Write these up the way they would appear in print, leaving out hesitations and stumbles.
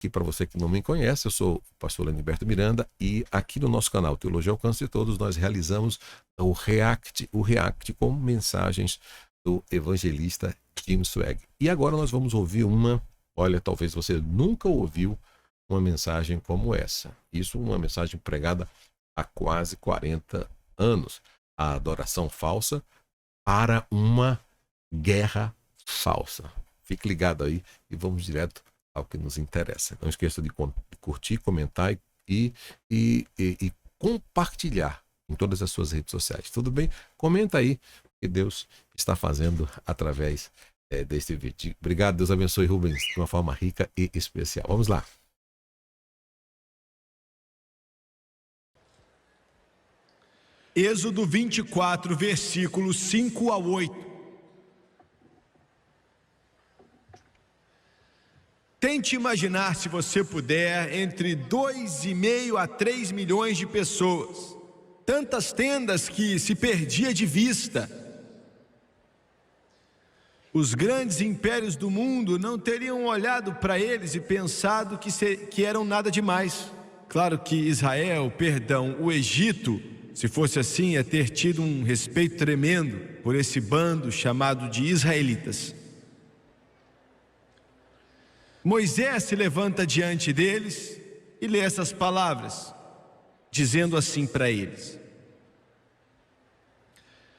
Que para você que não me conhece, eu sou o pastor Leniberto Miranda e aqui no nosso canal Teologia ao Alcance de Todos nós realizamos o React com mensagens do evangelista Tim Swag. E agora nós vamos ouvir olha, talvez você nunca ouviu uma mensagem como essa. Isso uma mensagem pregada há quase 40 anos. A adoração falsa para uma guerra falsa. Fique ligado aí e vamos direto ao que nos interessa. Não esqueça de curtir, comentar e compartilhar em todas as suas redes sociais. Tudo bem? Comenta aí o que Deus está fazendo através deste vídeo. Obrigado, Deus abençoe Rubens de uma forma rica e especial. Vamos lá. Êxodo 24, versículos 5 a 8. Tente imaginar, se você puder, entre 2,5 a 3 milhões de pessoas. Tantas tendas que se perdia de vista. Os grandes impérios do mundo não teriam olhado para eles e pensado que eram nada demais. Claro que Israel, o Egito, se fosse assim, ia ter tido um respeito tremendo por esse bando chamado de israelitas. Moisés se levanta diante deles e lê essas palavras, dizendo assim para eles.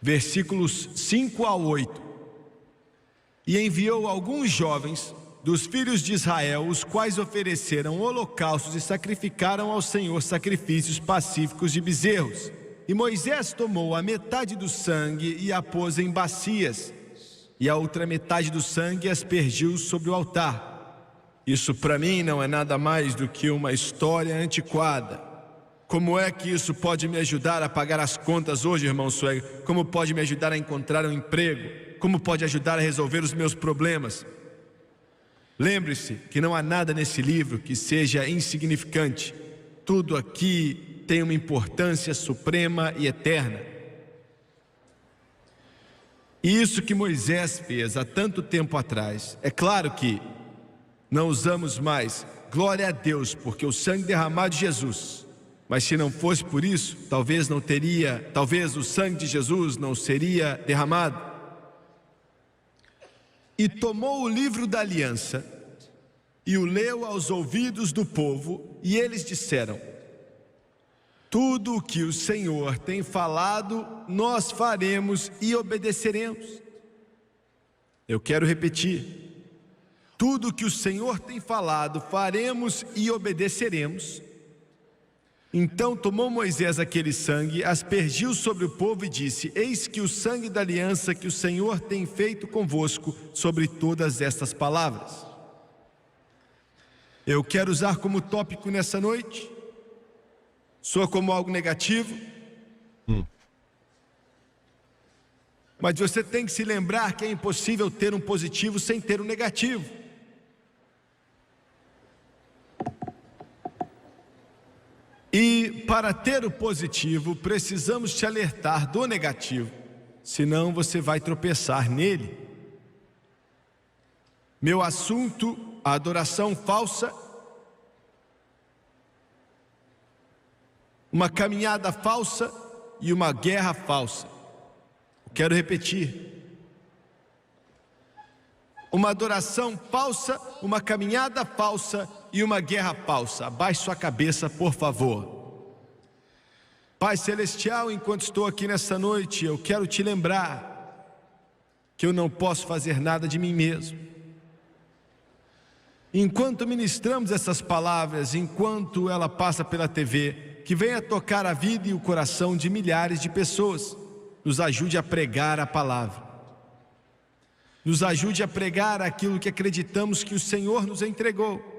Versículos 5 a 8. E enviou alguns jovens dos filhos de Israel, os quais ofereceram holocaustos e sacrificaram ao Senhor sacrifícios pacíficos de bezerros. E Moisés tomou a metade do sangue e a pôs em bacias, e a outra metade do sangue aspergiu sobre o altar. Isso para mim não é nada mais do que uma história antiquada. Como é que isso pode me ajudar a pagar as contas hoje, irmão Swag? Como pode me ajudar a encontrar um emprego? Como pode ajudar a resolver os meus problemas? Lembre-se que não há nada nesse livro que seja insignificante. Tudo aqui tem uma importância suprema e eterna. E isso que Moisés fez há tanto tempo atrás, é claro que não usamos mais, glória a Deus, porque o sangue derramado de Jesus. Mas se não fosse por isso, talvez o sangue de Jesus não seria derramado. E tomou o livro da aliança e o leu aos ouvidos do povo, e eles disseram: tudo o que o Senhor tem falado, nós faremos e obedeceremos. Eu quero repetir. Tudo o que o Senhor tem falado, faremos e obedeceremos. Então tomou Moisés aquele sangue, aspergiu sobre o povo e disse: eis que o sangue da aliança que o Senhor tem feito convosco sobre todas estas palavras. Eu quero usar como tópico nessa noite, soa como algo negativo, mas você tem que se lembrar que é impossível ter um positivo sem ter um negativo. E para ter o positivo, precisamos te alertar do negativo, senão você vai tropeçar nele. Meu assunto, a adoração falsa, uma caminhada falsa e uma guerra falsa. Eu quero repetir. Uma adoração falsa, uma caminhada falsa e uma guerra falsa. Abaixe sua cabeça, por favor. Pai Celestial, enquanto estou aqui nessa noite, eu quero te lembrar que eu não posso fazer nada de mim mesmo. Enquanto ministramos essas palavras, enquanto ela passa pela TV, que venha tocar a vida e o coração de milhares de pessoas, nos ajude a pregar a palavra. Nos ajude a pregar aquilo que acreditamos que o Senhor nos entregou.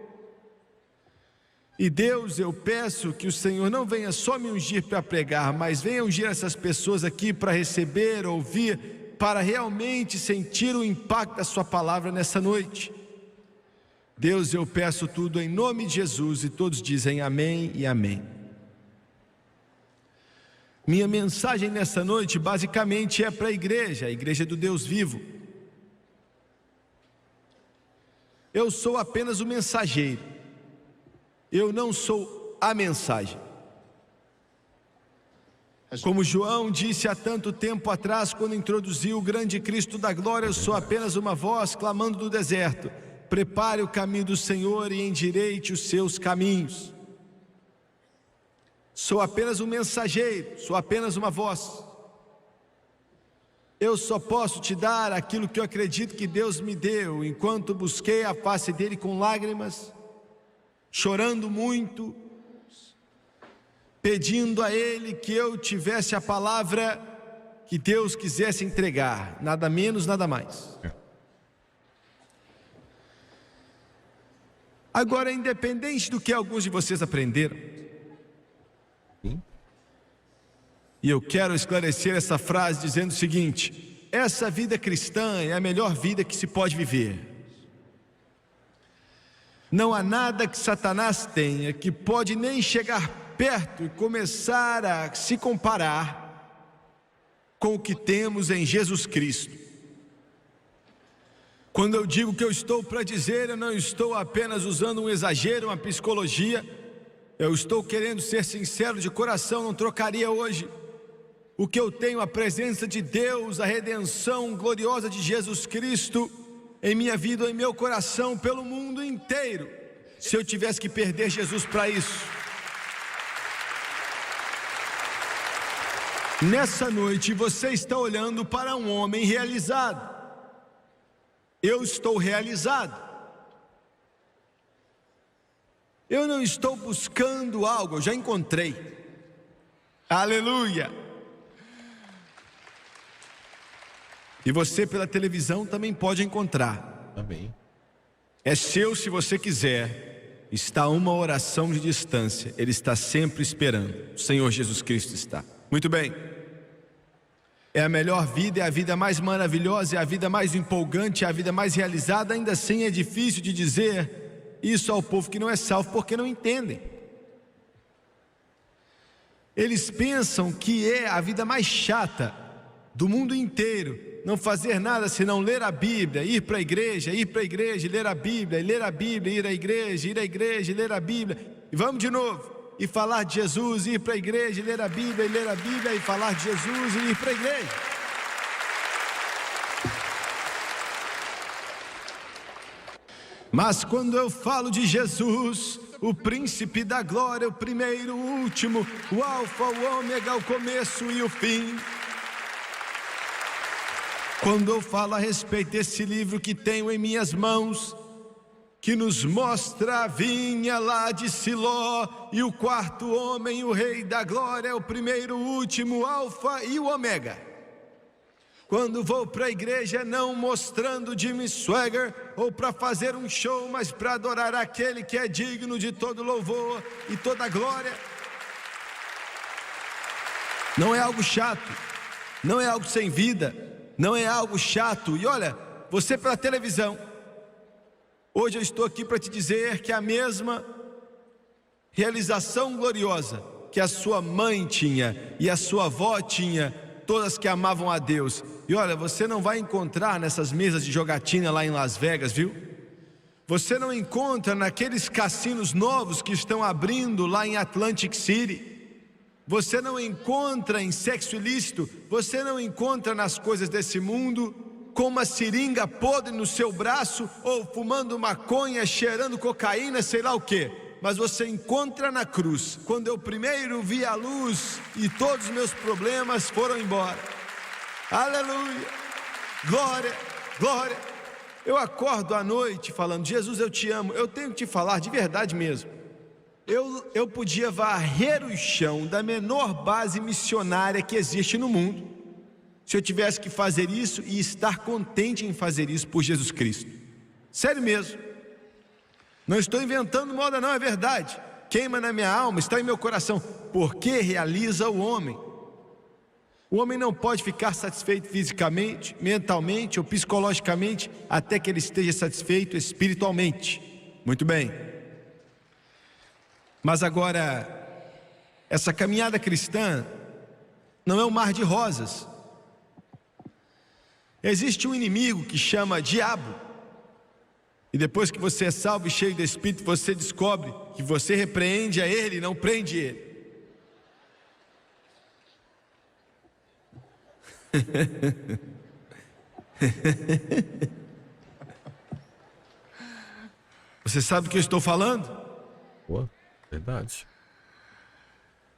E Deus, eu peço que o Senhor não venha só me ungir para pregar, mas venha ungir essas pessoas aqui para receber, ouvir, para realmente sentir o impacto da sua palavra nessa noite. Deus, eu peço tudo em nome de Jesus, e todos dizem amém e amém. Minha mensagem nessa noite basicamente é para a igreja do Deus vivo. Eu sou apenas o mensageiro. eu não sou a mensagem. Como João disse há tanto tempo atrás, quando introduziu o grande Cristo da glória, eu sou apenas uma voz clamando do deserto: prepare o caminho do Senhor e endireite os seus caminhos. Sou apenas um mensageiro, sou apenas uma voz. Eu só posso te dar aquilo que eu acredito que Deus me deu, enquanto busquei a face dele com lágrimas, chorando muito, pedindo a ele que eu tivesse a palavra que Deus quisesse entregar, nada menos, nada mais. Agora, independente do que alguns de vocês aprenderam, e eu quero esclarecer essa frase dizendo o seguinte: essa vida cristã é a melhor vida que se pode viver. Não há nada que Satanás tenha que pode nem chegar perto e começar a se comparar com o que temos em Jesus Cristo. Quando eu digo que eu estou para dizer, eu não estou apenas usando um exagero, uma psicologia. Eu estou querendo ser sincero de coração, não trocaria hoje o que eu tenho, a presença de Deus, a redenção gloriosa de Jesus Cristo em minha vida, em meu coração, pelo mundo inteiro, se eu tivesse que perder Jesus para isso. Nessa noite você está olhando para um homem realizado. Eu estou realizado. Eu não estou buscando algo, eu já encontrei. Aleluia! E você pela televisão também pode encontrar. Amém. É seu se você quiser. Está a uma oração de distância. Ele está sempre esperando. O Senhor Jesus Cristo está. Muito bem. É a melhor vida, é a vida mais maravilhosa, é a vida mais empolgante, é a vida mais realizada. Ainda assim é difícil de dizer isso ao povo que não é salvo, porque não entendem. Eles pensam que é a vida mais chata do mundo inteiro não fazer nada senão ler a Bíblia, ir para a igreja, ler a Bíblia, ler a Bíblia, ir à igreja, ler a Bíblia, e vamos de novo, e falar de Jesus, ir para a igreja, ler a Bíblia, e falar de Jesus, e ir para a igreja. Mas quando eu falo de Jesus, o príncipe da glória, o primeiro, o último, o alfa, o ômega, o começo e o fim, quando eu falo a respeito desse livro que tenho em minhas mãos, que nos mostra a vinha lá de Siló, e o quarto homem, o rei da glória, o primeiro, o último, o alfa e o ômega. Quando vou para a igreja, não mostrando Jimmy Swagger, ou para fazer um show, mas para adorar aquele que é digno de todo louvor e toda glória. Não é algo chato, não é algo sem vida, não é algo chato. E olha, você pela televisão, hoje eu estou aqui para te dizer que a mesma realização gloriosa que a sua mãe tinha e a sua avó tinha, todas que amavam a Deus. E olha, você não vai encontrar nessas mesas de jogatina lá em Las Vegas, viu? Você não encontra naqueles cassinos novos que estão abrindo lá em Atlantic City. Você não encontra em sexo ilícito. Você não encontra nas coisas desse mundo com uma seringa podre no seu braço, ou fumando maconha, cheirando cocaína, sei lá o que. Mas você encontra na cruz, quando eu primeiro vi a luz e todos os meus problemas foram embora. Aleluia, glória, glória. Eu acordo à noite falando: Jesus, eu te amo. Eu tenho que te falar de verdade mesmo. Eu podia varrer o chão da menor base missionária que existe no mundo, se eu tivesse que fazer isso e estar contente em fazer isso por Jesus Cristo. Sério mesmo. Não estou inventando moda não, é verdade. Queima na minha alma, está em meu coração. Porque realiza o homem. O homem não pode ficar satisfeito fisicamente, mentalmente ou psicologicamente até que ele esteja satisfeito espiritualmente. Muito bem. Mas agora, essa caminhada cristã não é um mar de rosas. Existe um inimigo que chama diabo. E depois que você é salvo e cheio do Espírito, você descobre que você repreende a ele e não prende ele. Você sabe o que eu estou falando? Pô, verdade.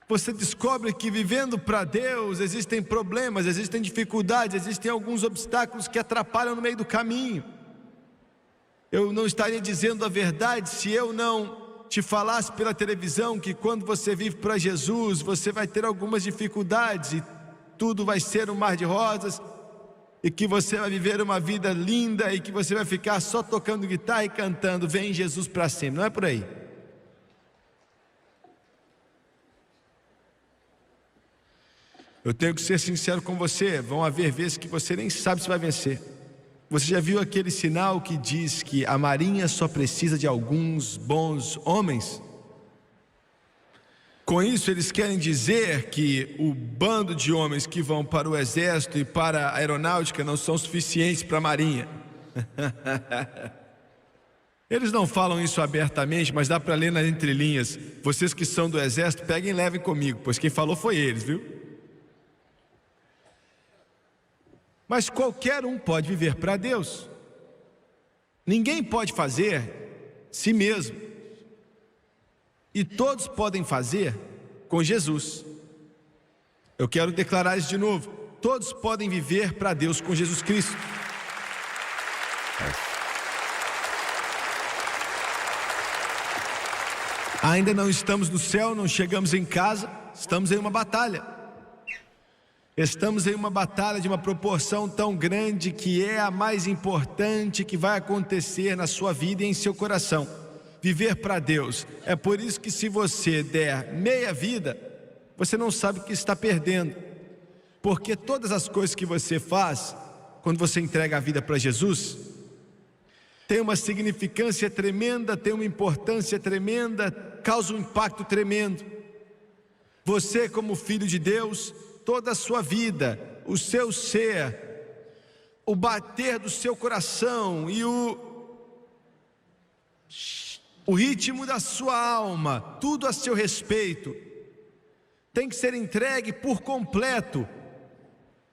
Você descobre que vivendo para Deus existem problemas, existem dificuldades, existem alguns obstáculos que atrapalham no meio do caminho. Eu não estaria dizendo a verdade se eu não te falasse pela televisão que quando você vive para Jesus, você vai ter algumas dificuldades e tudo vai ser um mar de rosas, e que você vai viver uma vida linda e que você vai ficar só tocando guitarra e cantando "Vem Jesus" para sempre. Não é por aí. Eu tenho que ser sincero com você, vão haver vezes que você nem sabe se vai vencer. Você já viu aquele sinal que diz que a marinha só precisa de alguns bons homens? Com isso eles querem dizer que o bando de homens que vão para o exército e para a aeronáutica não são suficientes para a marinha. Eles não falam isso abertamente, mas dá para ler nas entrelinhas. Vocês que são do exército, peguem e levem comigo, pois quem falou foi eles, viu? Mas qualquer um pode viver para Deus. Ninguém pode fazer si mesmo. E todos podem fazer com Jesus. Eu quero declarar isso de novo. Todos podem viver para Deus com Jesus Cristo. Ainda não estamos no céu, não chegamos em casa, estamos em uma batalha. Estamos em uma batalha de uma proporção tão grande que é a mais importante que vai acontecer na sua vida e em seu coração. Viver para Deus. É por isso que se você der meia vida, você não sabe o que está perdendo. Porque todas as coisas que você faz, quando você entrega a vida para Jesus, tem uma significância tremenda, tem uma importância tremenda, causa um impacto tremendo. Você, como filho de Deus, toda a sua vida, o seu ser, o bater do seu coração e o ritmo da sua alma, tudo a seu respeito, tem que ser entregue por completo,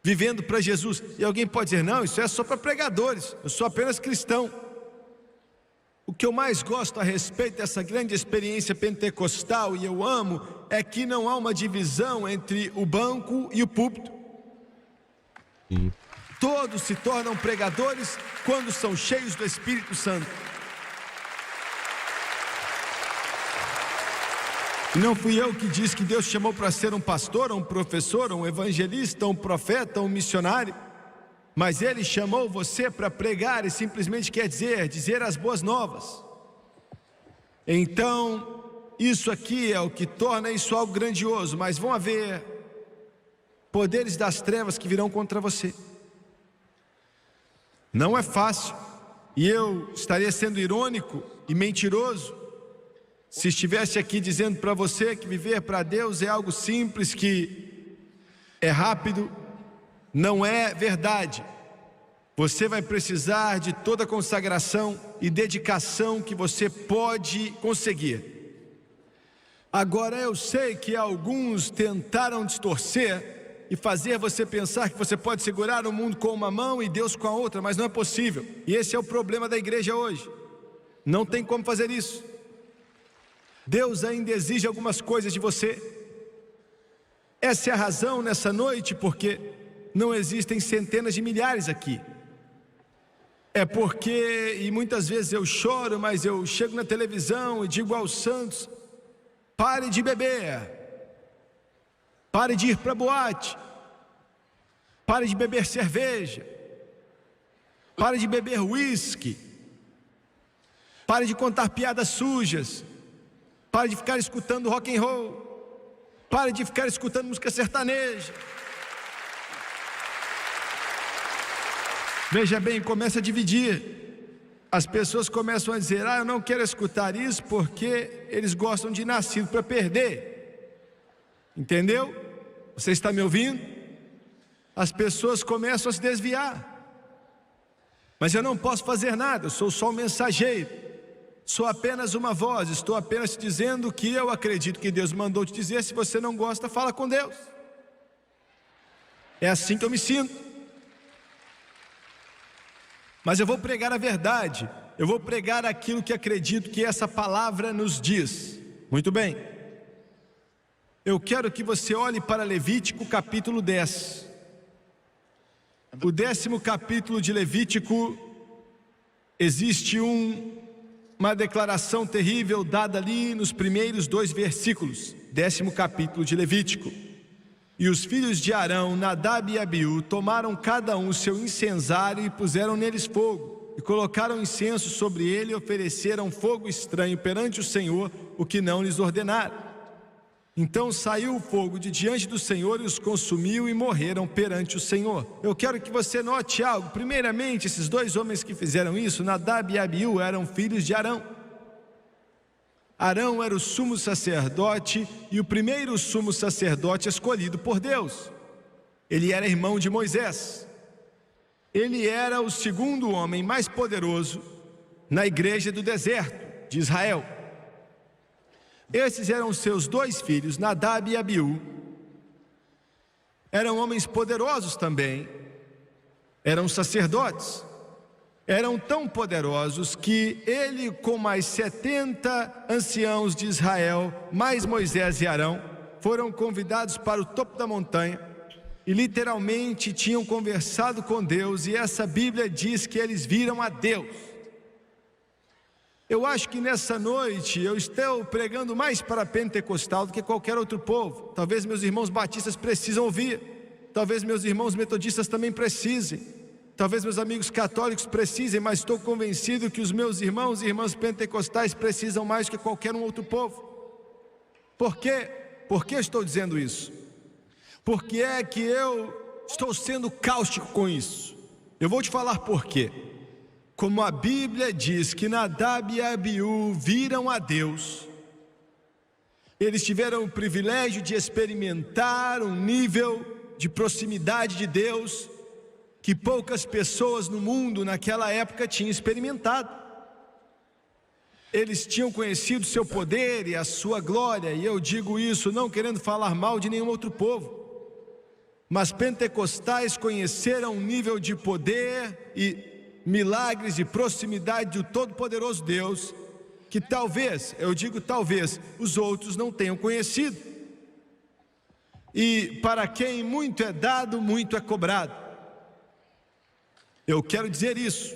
vivendo para Jesus. E alguém pode dizer, não, isso é só para pregadores, eu sou apenas cristão. O que eu mais gosto a respeito dessa grande experiência pentecostal, e eu amo, é que não há uma divisão entre o banco e o púlpito. Todos se tornam pregadores quando são cheios do Espírito Santo. E não fui eu que disse que Deus chamou para ser um pastor, um professor, um evangelista, um profeta, um missionário. Mas Ele chamou você para pregar, e simplesmente quer dizer as boas novas. Então, isso aqui é o que torna isso algo grandioso. Mas vão haver poderes das trevas que virão contra você. Não é fácil, e eu estaria sendo irônico e mentiroso se estivesse aqui dizendo para você que viver para Deus é algo simples, que é rápido. Não é verdade. Você vai precisar de toda a consagração e dedicação que você pode conseguir. Agora eu sei que alguns tentaram distorcer e fazer você pensar que você pode segurar o mundo com uma mão e Deus com a outra, mas não é possível. E esse é o problema da igreja hoje. Não tem como fazer isso. Deus ainda exige algumas coisas de você. Essa é a razão nessa noite porque não existem centenas de milhares aqui. É porque, e muitas vezes eu choro, mas eu chego na televisão e digo aos santos: pare de beber, pare de ir para boate, pare de beber cerveja, pare de beber uísque, pare de contar piadas sujas, pare de ficar escutando rock and roll, pare de ficar escutando música sertaneja. Veja bem, começa a dividir. As pessoas começam a dizer: eu não quero escutar isso porque eles gostam de nascido para perder. Entendeu? Você está me ouvindo? As pessoas começam a se desviar. Mas eu não posso fazer nada, eu sou só um mensageiro. Sou apenas uma voz, estou apenas te dizendo o que eu acredito que Deus mandou te dizer. Se você não gosta, fala com Deus. É assim que eu me sinto. Mas eu vou pregar a verdade, eu vou pregar aquilo que acredito que essa palavra nos diz. Muito bem. Eu quero que você olhe para Levítico capítulo 10. O 10º capítulo de Levítico, existe uma declaração terrível dada ali nos primeiros 2 versículos. 10º capítulo de Levítico. E os filhos de Arão, Nadab e Abiú, tomaram cada um o seu incensário e puseram neles fogo, e colocaram incenso sobre ele e ofereceram fogo estranho perante o Senhor, o que não lhes ordenaram. Então saiu o fogo de diante do Senhor e os consumiu e morreram perante o Senhor. Eu quero que você note algo. Primeiramente, esses 2 homens que fizeram isso, Nadab e Abiú, eram filhos de Arão. Arão era o sumo sacerdote e o primeiro sumo sacerdote escolhido por Deus. Ele era irmão de Moisés. Ele era o 2º homem mais poderoso na igreja do deserto de Israel. Esses eram os seus 2 filhos, Nadab e Abiú. Eram homens poderosos também, eram sacerdotes. Eram tão poderosos que ele, com mais 70 anciãos de Israel, mais Moisés e Arão, foram convidados para o topo da montanha e literalmente tinham conversado com Deus, e essa Bíblia diz que eles viram a Deus. Eu acho que nessa noite eu estou pregando mais para pentecostal do que qualquer outro povo. Talvez meus irmãos batistas precisam ouvir, talvez meus irmãos metodistas também precisem, talvez meus amigos católicos precisem, mas estou convencido que os meus irmãos e irmãs pentecostais precisam mais do que qualquer um outro povo. Por quê? Por que estou dizendo isso? Porque é que eu estou sendo cáustico com isso. Eu vou te falar por quê. Como a Bíblia diz que Nadab e Abiú viram a Deus, eles tiveram o privilégio de experimentar um nível de proximidade de Deus que poucas pessoas no mundo naquela época tinham experimentado. Eles tinham conhecido seu poder e a sua glória, e eu digo isso não querendo falar mal de nenhum outro povo, mas pentecostais conheceram um nível de poder e milagres de proximidade do Todo-Poderoso Deus, que talvez, eu digo talvez, os outros não tenham conhecido. E para quem muito é dado, muito é cobrado. Eu quero dizer isso.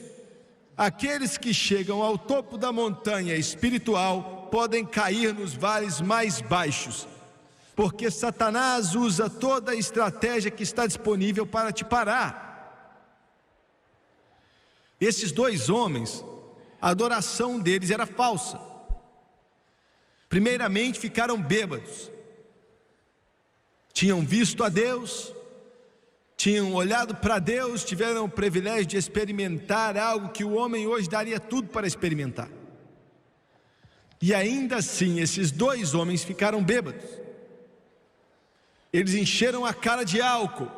Aqueles que chegam ao topo da montanha espiritual podem cair nos vales mais baixos, porque Satanás usa toda a estratégia que está disponível para te parar. Esses 2 homens, a adoração deles era falsa. Primeiramente, ficaram bêbados. Tinham visto a Deus, tinham olhado para Deus, tiveram o privilégio de experimentar algo que o homem hoje daria tudo para experimentar. E ainda assim, esses 2 homens ficaram bêbados. Eles encheram a cara de álcool.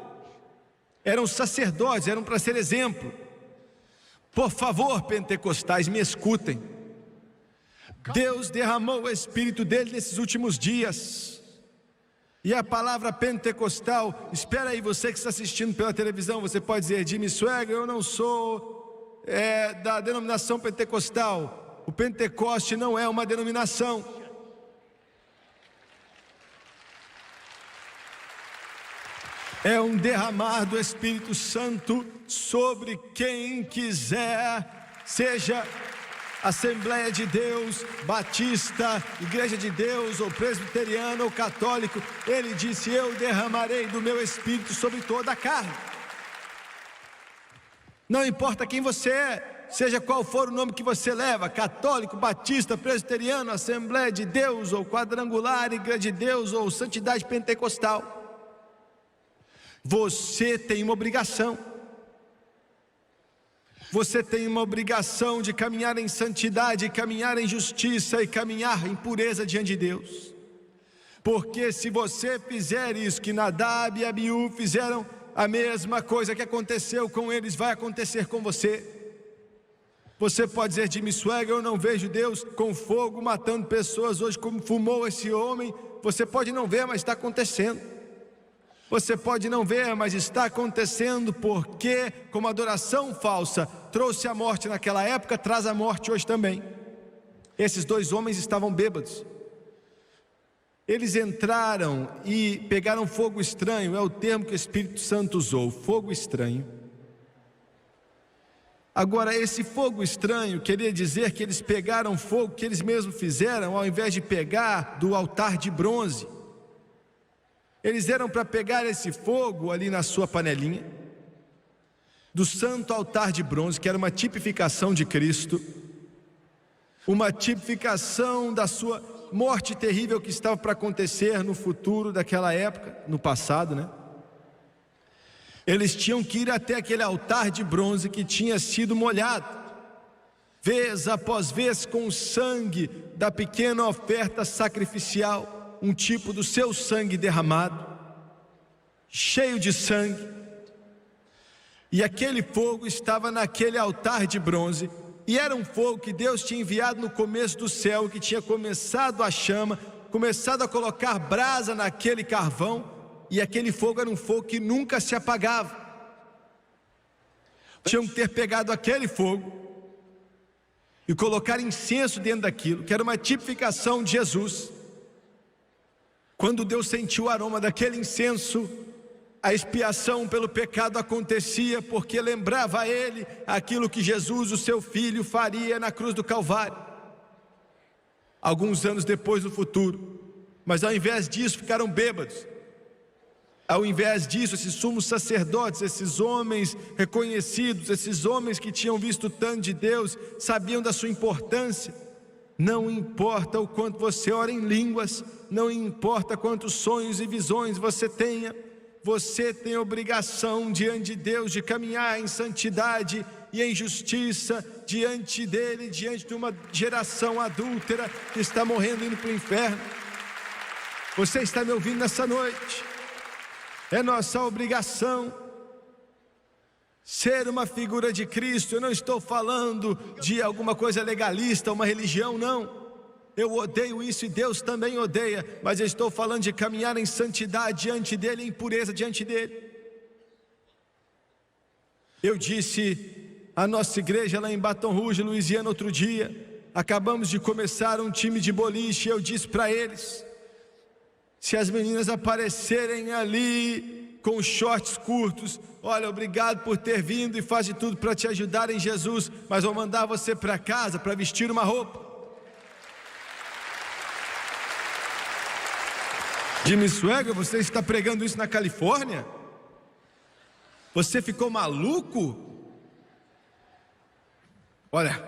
Eram sacerdotes, eram para ser exemplo. Por favor, pentecostais, me escutem. Deus derramou o Espírito dele nesses últimos dias. E a palavra pentecostal, espera aí, você que está assistindo pela televisão, você pode dizer: Jimmy Swagger, eu não sou da denominação pentecostal. O Pentecoste não é uma denominação. É um derramar do Espírito Santo sobre quem quiser, seja Assembleia de Deus, Batista, Igreja de Deus, ou presbiteriano, ou católico. Ele disse: eu derramarei do meu Espírito sobre toda a carne. Não importa quem você é, seja qual for o nome que você leva, católico, batista, presbiteriano, Assembleia de Deus, ou quadrangular, Igreja de Deus, ou santidade pentecostal. Você tem uma obrigação. Você tem uma obrigação de caminhar em santidade, caminhar em justiça e caminhar em pureza diante de Deus. Porque se você fizer isso que Nadab e Abiú fizeram, a mesma coisa que aconteceu com eles vai acontecer com você. Você pode dizer: Jimmy Swaggart, eu não vejo Deus com fogo matando pessoas hoje como fumou esse homem. Você pode não ver, mas está acontecendo. Você pode não ver, mas está acontecendo, porque como a adoração falsa trouxe a morte naquela época, traz a morte hoje também. Esses dois homens estavam bêbados. Eles entraram e pegaram fogo estranho, é o termo que o Espírito Santo usou, fogo estranho. Agora, esse fogo estranho queria dizer que eles pegaram fogo que eles mesmos fizeram, ao invés de pegar do altar de bronze. Eles eram para pegar esse fogo ali na sua panelinha, do santo altar de bronze, que era uma tipificação de Cristo, uma tipificação da sua morte terrível que estava para acontecer no futuro daquela época, no passado, né? Eles tinham que ir até aquele altar de bronze que tinha sido molhado, vez após vez, com o sangue da pequena oferta sacrificial, um tipo do seu sangue derramado, cheio de sangue. E aquele fogo estava naquele altar de bronze, e era um fogo que Deus tinha enviado no começo do céu, que tinha começado a chama, começado a colocar brasa naquele carvão, e aquele fogo era um fogo que nunca se apagava. Tinham que ter pegado aquele fogo e colocar incenso dentro daquilo, que era uma tipificação de Jesus. Quando Deus sentiu o aroma daquele incenso, a expiação pelo pecado acontecia, porque lembrava a ele aquilo que Jesus, o seu filho, faria na cruz do Calvário, alguns anos depois, no futuro. Mas ao invés disso, ficaram bêbados. Ao invés disso, esses sumos sacerdotes, esses homens reconhecidos, esses homens que tinham visto tanto de Deus, sabiam da sua importância. Não importa o quanto você ora em línguas, não importa quantos sonhos e visões você tenha, você tem a obrigação diante de Deus de caminhar em santidade e em justiça diante dele, diante de uma geração adúltera que está morrendo, indo para o inferno. Você está me ouvindo nessa noite? É nossa obrigação ser uma figura de Cristo. Eu não estou falando de alguma coisa legalista, uma religião, não. Eu odeio isso e Deus também odeia, mas eu estou falando de caminhar em santidade diante dele, em pureza diante dele. Eu disse à nossa igreja lá em Baton Rouge, Louisiana, outro dia, acabamos de começar um time de boliche, eu disse para eles: se as meninas aparecerem ali com shorts curtos, olha, obrigado por ter vindo e faz de tudo para te ajudar em Jesus, mas vou mandar você para casa para vestir uma roupa. Jimmy Swaggart, você está pregando isso na Califórnia? Você ficou maluco? Olha,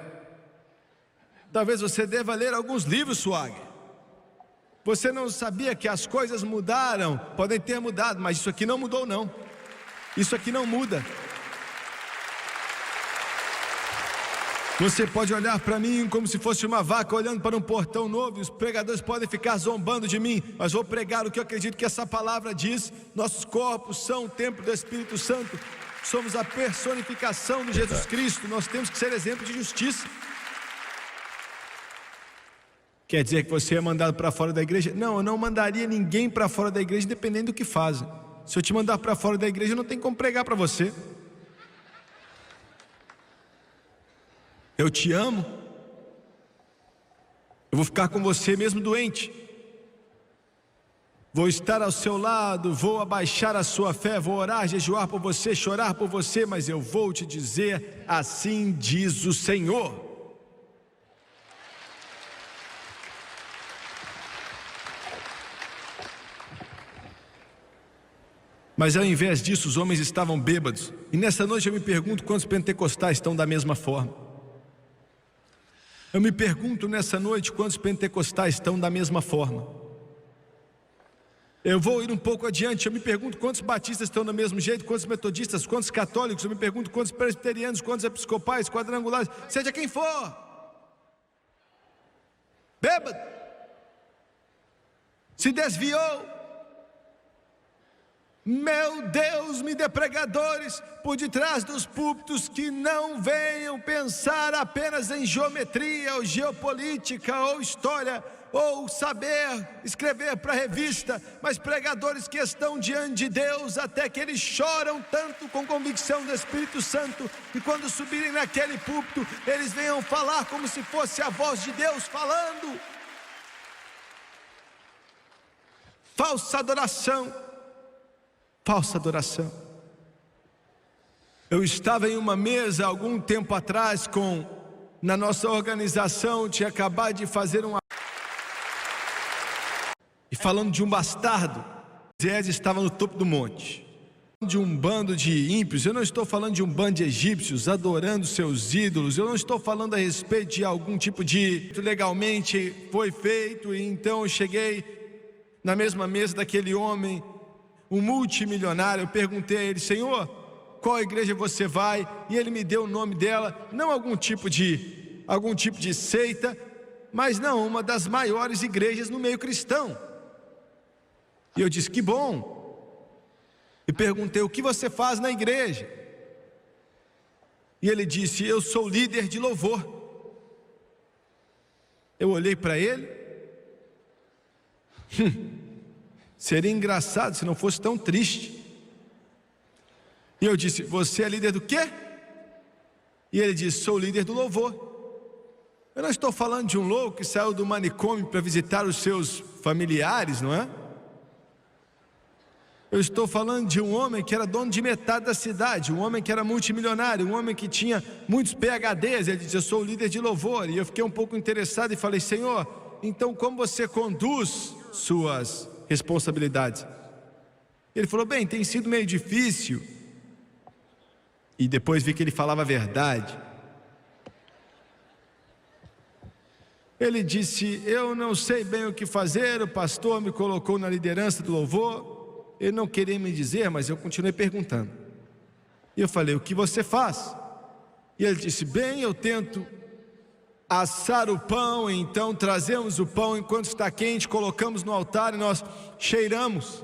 talvez você deva ler alguns livros, Swaggart. Você não sabia que as coisas mudaram? Podem ter mudado, mas isso aqui não mudou, não. Isso aqui não muda. Você pode olhar para mim como se fosse uma vaca olhando para um portão novo, e os pregadores podem ficar zombando de mim, mas vou pregar o que eu acredito que essa palavra diz. Nossos corpos são o templo do Espírito Santo, somos a personificação de Jesus Cristo, nós temos que ser exemplo de justiça. Quer dizer que você é mandado para fora da igreja? Não, eu não mandaria ninguém para fora da igreja, dependendo do que fazem. Se eu te mandar para fora da igreja, não tem como pregar para você. Eu te amo. Eu vou ficar com você mesmo doente. Vou estar ao seu lado, vou abaixar a sua fé, vou orar, jejuar por você, chorar por você, mas eu vou te dizer: assim diz o Senhor. Mas ao invés disso, os homens estavam bêbados. E nessa noite eu me pergunto quantos pentecostais estão da mesma forma. Eu me pergunto nessa noite quantos pentecostais estão da mesma forma. Eu vou ir um pouco adiante, eu me pergunto quantos batistas estão do mesmo jeito, quantos metodistas, quantos católicos, eu me pergunto quantos presbiterianos, quantos episcopais, quadrangulares, seja quem for, bêbado, se desviou, Meu Deus, me dê pregadores por detrás dos púlpitos que não venham pensar apenas em geometria ou geopolítica ou história ou saber escrever para revista, mas pregadores que estão diante de Deus até que eles choram tanto com convicção do Espírito Santo, e quando subirem naquele púlpito, eles venham falar como se fosse a voz de Deus falando. Falsa adoração. Falsa adoração. Eu estava em uma mesa algum tempo atrás na nossa organização, tinha acabado de fazer e falando de um bastardo. Moisés estava no topo do monte, de um bando de ímpios. Eu não estou falando de um bando de egípcios adorando seus ídolos. Eu não estou falando a respeito de algum tipo de legalmente foi feito. E então eu cheguei na mesma mesa daquele homem, um multimilionário. Eu perguntei a ele: Senhor, qual igreja você vai? E ele me deu o nome dela, não algum tipo de seita, mas não, uma das maiores igrejas no meio cristão. E eu disse: que bom. E perguntei: o que você faz na igreja? E ele disse: eu sou líder de louvor. Eu olhei para ele. Seria engraçado se não fosse tão triste. E eu disse: você é líder do quê? E ele disse: sou líder do louvor. Eu não estou falando de um louco que saiu do manicômio para visitar os seus familiares, não é? Eu estou falando de um homem que era dono de metade da cidade, um homem que era multimilionário, um homem que tinha muitos PhDs. Ele disse: eu sou o líder de louvor. E eu fiquei um pouco interessado e falei: Senhor, então como você conduz suas responsabilidades? Ele falou: bem, tem sido meio difícil. E depois vi que ele falava a verdade. Ele disse: eu não sei bem o que fazer, o pastor me colocou na liderança do louvor. Ele não queria me dizer, mas eu continuei perguntando. E eu falei: o que você faz? E ele disse: bem, eu tento assar o pão. Então trazemos o pão enquanto está quente, colocamos no altar e nós cheiramos.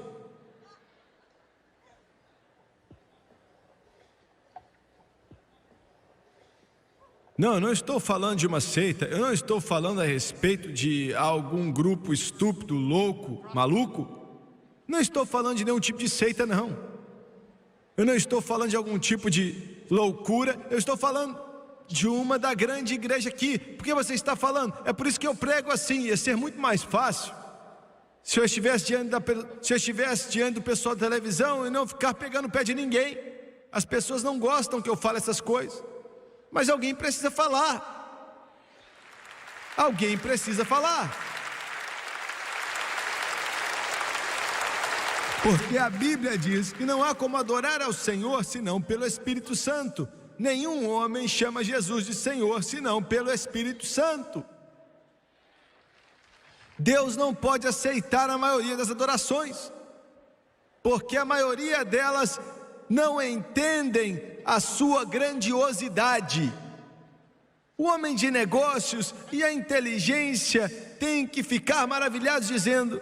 Não, eu não estou falando de uma seita. Eu não estou falando a respeito de algum grupo estúpido, louco, maluco. Não estou falando de nenhum tipo de seita, não. Eu não estou falando de algum tipo de loucura. Eu estou falando de uma da grande igreja aqui. Por que você está falando? É por isso que eu prego assim. Ia ser muito mais fácil se eu estivesse diante do pessoal da televisão e não ficar pegando o pé de ninguém. As pessoas não gostam que eu fale essas coisas, mas alguém precisa falar. Alguém precisa falar. Porque a Bíblia diz que não há como adorar ao Senhor senão pelo Espírito Santo. Nenhum homem chama Jesus de Senhor senão pelo Espírito Santo. Deus não pode aceitar a maioria das adorações, porque a maioria delas não entendem a sua grandiosidade. O homem de negócios e a inteligência têm que ficar maravilhados dizendo: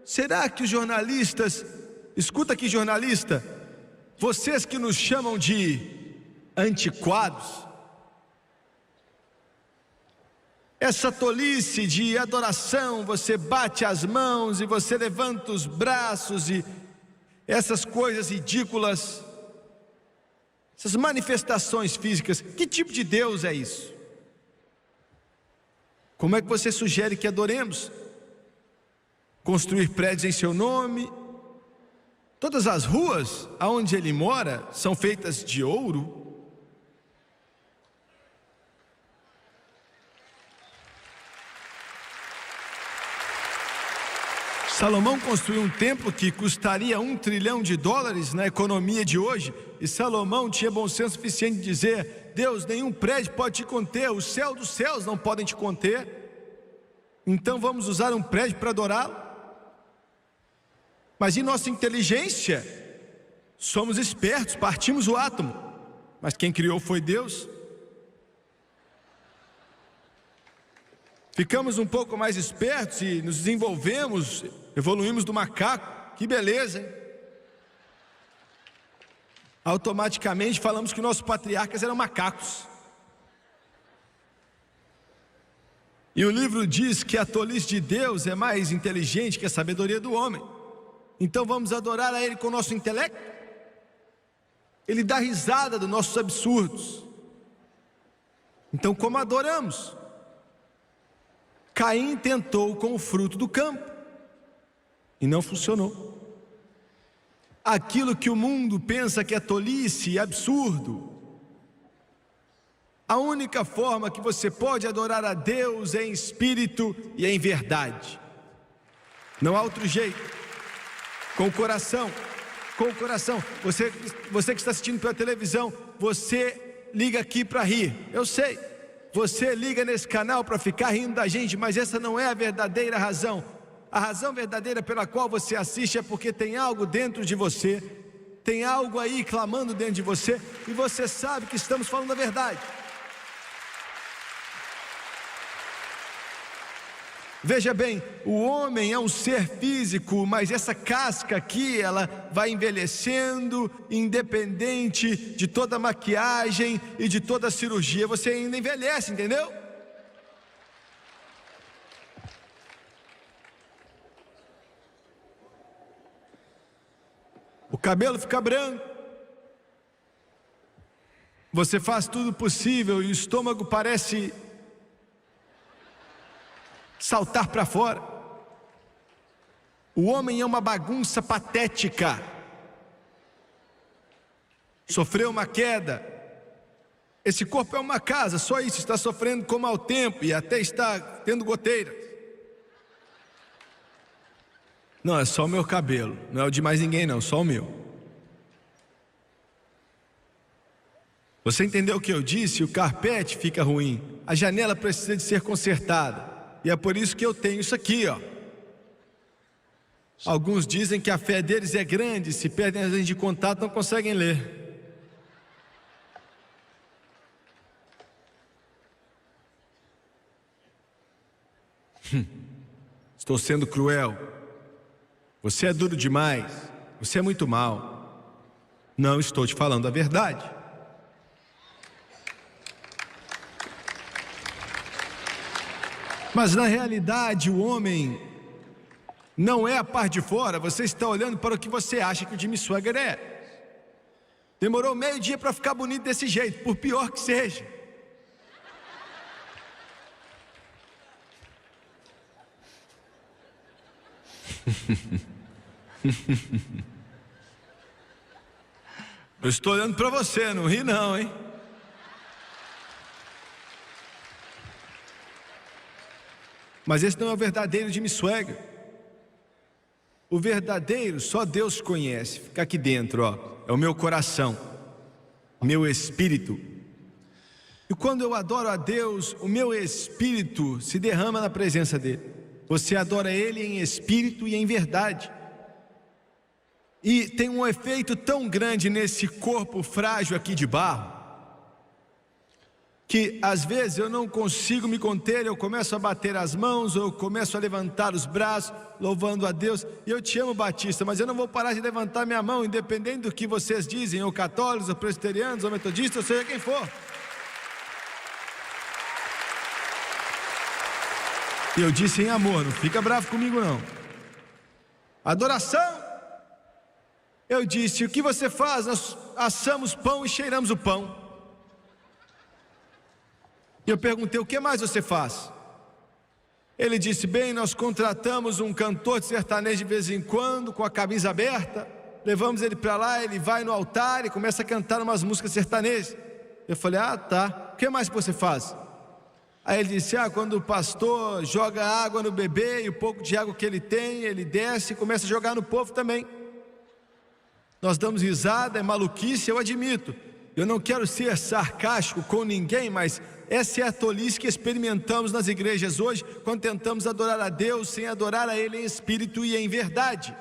será que os jornalistas... Escuta aqui, jornalista, vocês que nos chamam de antiquados, essa tolice de adoração, você bate as mãos e você levanta os braços e essas coisas ridículas, essas manifestações físicas, que tipo de Deus é isso? Como é que você sugere que adoremos? Construir prédios em seu nome? Todas as ruas aonde ele mora são feitas de ouro? Salomão construiu um templo que custaria $1 trilhão na economia de hoje, e Salomão tinha bom senso suficiente de dizer: Deus, nenhum prédio pode te conter, o céu dos céus não podem te conter, então vamos usar um prédio para adorá-lo? Mas em nossa inteligência, somos espertos, partimos o átomo, mas quem criou foi Deus. Ficamos um pouco mais espertos e nos desenvolvemos, evoluímos do macaco. Que beleza, hein? automaticamente falamos que nossos patriarcas eram macacos. E o livro diz que a tolice de Deus é mais inteligente que a sabedoria do homem. Então vamos adorar a Ele com o nosso intelecto? Ele dá risada dos nossos absurdos. Então como adoramos? Caim tentou com o fruto do campo e não funcionou. Aquilo que o mundo pensa que é tolice e absurdo, a única forma que você pode adorar a Deus é em espírito e em verdade. Não há outro jeito. Com o coração. Com o coração. Você que está assistindo pela televisão, você liga aqui para rir. Eu sei. Você liga nesse canal para ficar rindo da gente, mas essa não é a verdadeira razão. A razão verdadeira pela qual você assiste é porque tem algo dentro de você, tem algo aí clamando dentro de você, e você sabe que estamos falando a verdade. Veja bem, o homem é um ser físico, mas essa casca aqui, ela vai envelhecendo, independente de toda maquiagem e de toda cirurgia, você ainda envelhece, entendeu? O cabelo fica branco, você faz tudo possível e o estômago parece saltar para fora. O homem é uma bagunça patética. Sofreu uma queda. Esse corpo é uma casa, só isso, está sofrendo com mau tempo e até está tendo goteiras. Não, é só o meu cabelo, não é o de mais ninguém não, só o meu. Você entendeu o que eu disse? O carpete fica ruim, a janela precisa de ser consertada. E é por isso que eu tenho isso aqui, ó. Alguns dizem que a fé deles é grande, se perdem as lentes de contato não conseguem ler. Estou sendo cruel. Você é duro demais. Você é muito mau. Não estou te falando a verdade. Mas na realidade o homem não é a parte de fora. Você está olhando para o que você acha que o Jimmy Swaggart é. Demorou meio dia para ficar bonito desse jeito, por pior que seja. Eu estou olhando para você, não ri não, hein? Mas esse não é o verdadeiro Jimmy Swaggart. O verdadeiro só Deus conhece. Fica aqui dentro, ó. É o meu coração, meu espírito. E quando eu adoro a Deus, o meu espírito se derrama na presença dele. Você adora Ele em espírito e em verdade. E tem um efeito tão grande nesse corpo frágil aqui de barro, que às vezes eu não consigo me conter, eu começo a bater as mãos, ou eu começo a levantar os braços, louvando a Deus. E eu te amo, Batista, mas eu não vou parar de levantar minha mão, independente do que vocês dizem, ou católicos, ou presbiterianos, ou metodistas, ou seja quem for. E eu disse em amor, não fica bravo comigo não. Adoração. Eu disse, o que você faz? Nós assamos pão e cheiramos o pão. E eu perguntei, o que mais você faz? Ele disse, bem, nós contratamos um cantor de sertanejo de vez em quando, com a camisa aberta, levamos ele para lá, ele vai no altar e começa a cantar umas músicas sertanejas. Eu falei, ah, tá, o que mais que você faz? Aí ele disse, quando o pastor joga água no bebê, e o pouco de água que ele tem, ele desce e começa a jogar no povo também. Nós damos risada, é maluquice, eu admito. Eu não quero ser sarcástico com ninguém, mas essa é a tolice que experimentamos nas igrejas hoje, quando tentamos adorar a Deus sem adorar a Ele em espírito e em verdade.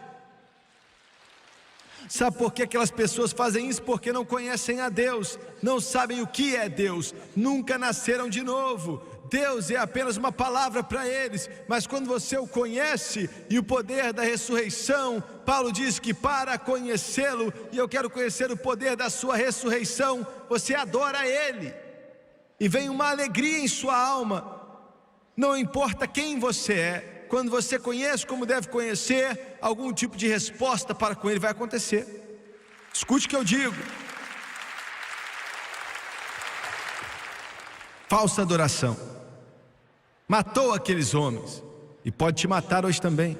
Sabe por que aquelas pessoas fazem isso? Porque não conhecem a Deus, não sabem o que é Deus, nunca nasceram de novo. Deus é apenas uma palavra para eles, mas quando você o conhece e o poder da ressurreição, Paulo diz que para conhecê-lo, e eu quero conhecer o poder da sua ressurreição, você adora Ele, e vem uma alegria em sua alma. Não importa quem você é, quando você conhece como deve conhecer, algum tipo de resposta para com Ele vai acontecer. Escute o que eu digo. Falsa adoração matou aqueles homens e pode te matar hoje também.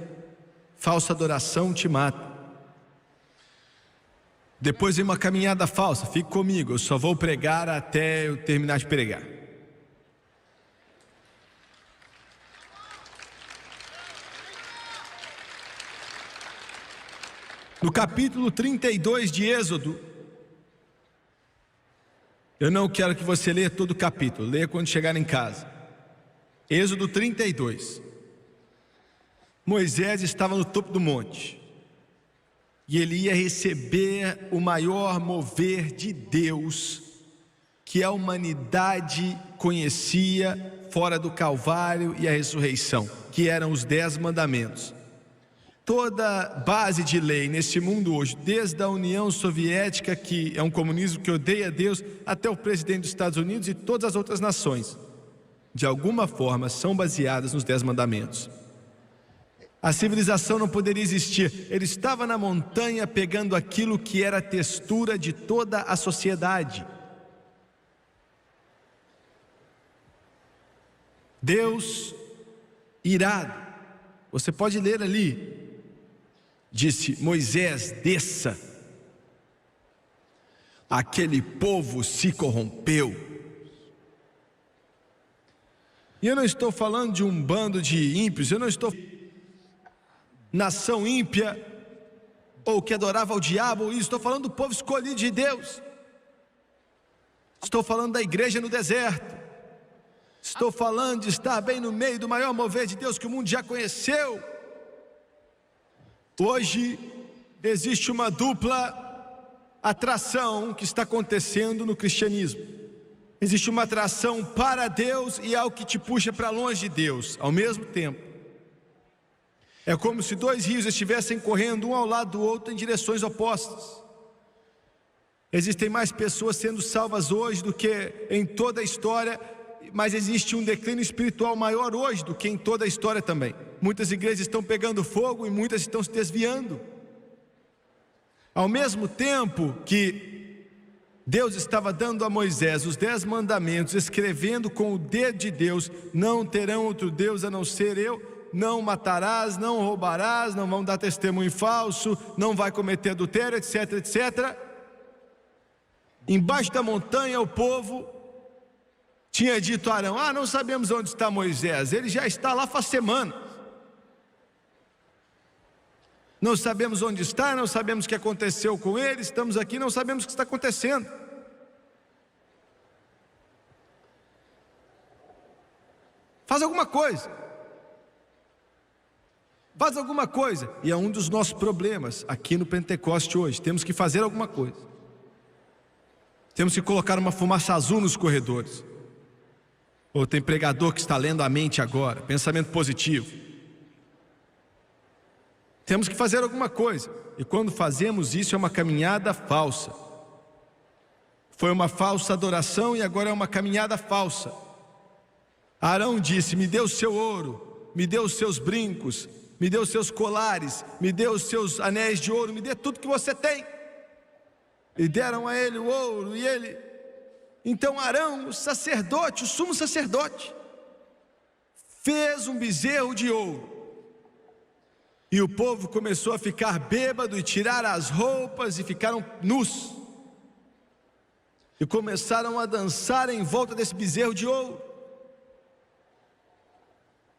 Falsa adoração te mata. Depois vem uma caminhada falsa. Fique comigo, eu só vou pregar até eu terminar de pregar. No capítulo 32 de Êxodo, eu não quero que você leia todo o capítulo, leia quando chegar em casa. Êxodo 32. Moisés estava no topo do monte, e ele ia receber o maior mover de Deus que a humanidade conhecia fora do Calvário e a ressurreição, que eram os 10 mandamentos. Toda base de lei nesse mundo hoje, desde a União Soviética, que é um comunismo que odeia Deus, até o presidente dos Estados Unidos e todas as outras nações, de alguma forma são baseadas nos 10 mandamentos. A civilização não poderia existir. Ele estava na montanha pegando aquilo que era a textura de toda a sociedade. Deus irado, você pode ler ali, disse: Moisés, desça, aquele povo se corrompeu. E eu não estou falando de um bando de ímpios, eu não estou nação ímpia ou que adorava ao diabo, ou isso. Estou falando do povo escolhido de Deus. Estou falando da igreja no deserto. Estou falando de estar bem no meio do maior mover de Deus que o mundo já conheceu. Hoje existe uma dupla atração que está acontecendo no cristianismo. Existe uma atração para Deus e algo que te puxa para longe de Deus ao mesmo tempo. É como se 2 rios estivessem correndo um ao lado do outro em direções opostas. Existem mais pessoas sendo salvas hoje do que em toda a história, mas existe um declínio espiritual maior hoje do que em toda a história também. Muitas igrejas estão pegando fogo e muitas estão se desviando. Ao mesmo tempo que Deus estava dando a Moisés os 10 mandamentos, escrevendo com o dedo de Deus: não terão outro Deus a não ser eu, não matarás, não roubarás, não vão dar testemunho falso, não vai cometer adultério, etc, etc. Embaixo da montanha o povo tinha dito a Arão: não sabemos onde está Moisés, ele já está lá faz semanas. Não sabemos onde está, não sabemos o que aconteceu com ele, estamos aqui, não sabemos o que está acontecendo. Faz alguma coisa. Faz alguma coisa. E é um dos nossos problemas aqui no Pentecoste hoje. Temos que fazer alguma coisa. Temos que colocar uma fumaça azul nos corredores. Ou tem pregador que está lendo a mente agora, pensamento positivo. Temos que fazer alguma coisa. E quando fazemos isso é uma caminhada falsa. Foi uma falsa adoração e agora é uma caminhada falsa. Arão disse: me dê o seu ouro, me dê os seus brincos, me dê os seus colares, me dê os seus anéis de ouro, me dê tudo que você tem. E deram a ele o ouro e ele... Então Arão, o sacerdote, o sumo sacerdote, fez um bezerro de ouro. E o povo começou a ficar bêbado e tirar as roupas e ficaram nus. E começaram a dançar em volta desse bezerro de ouro.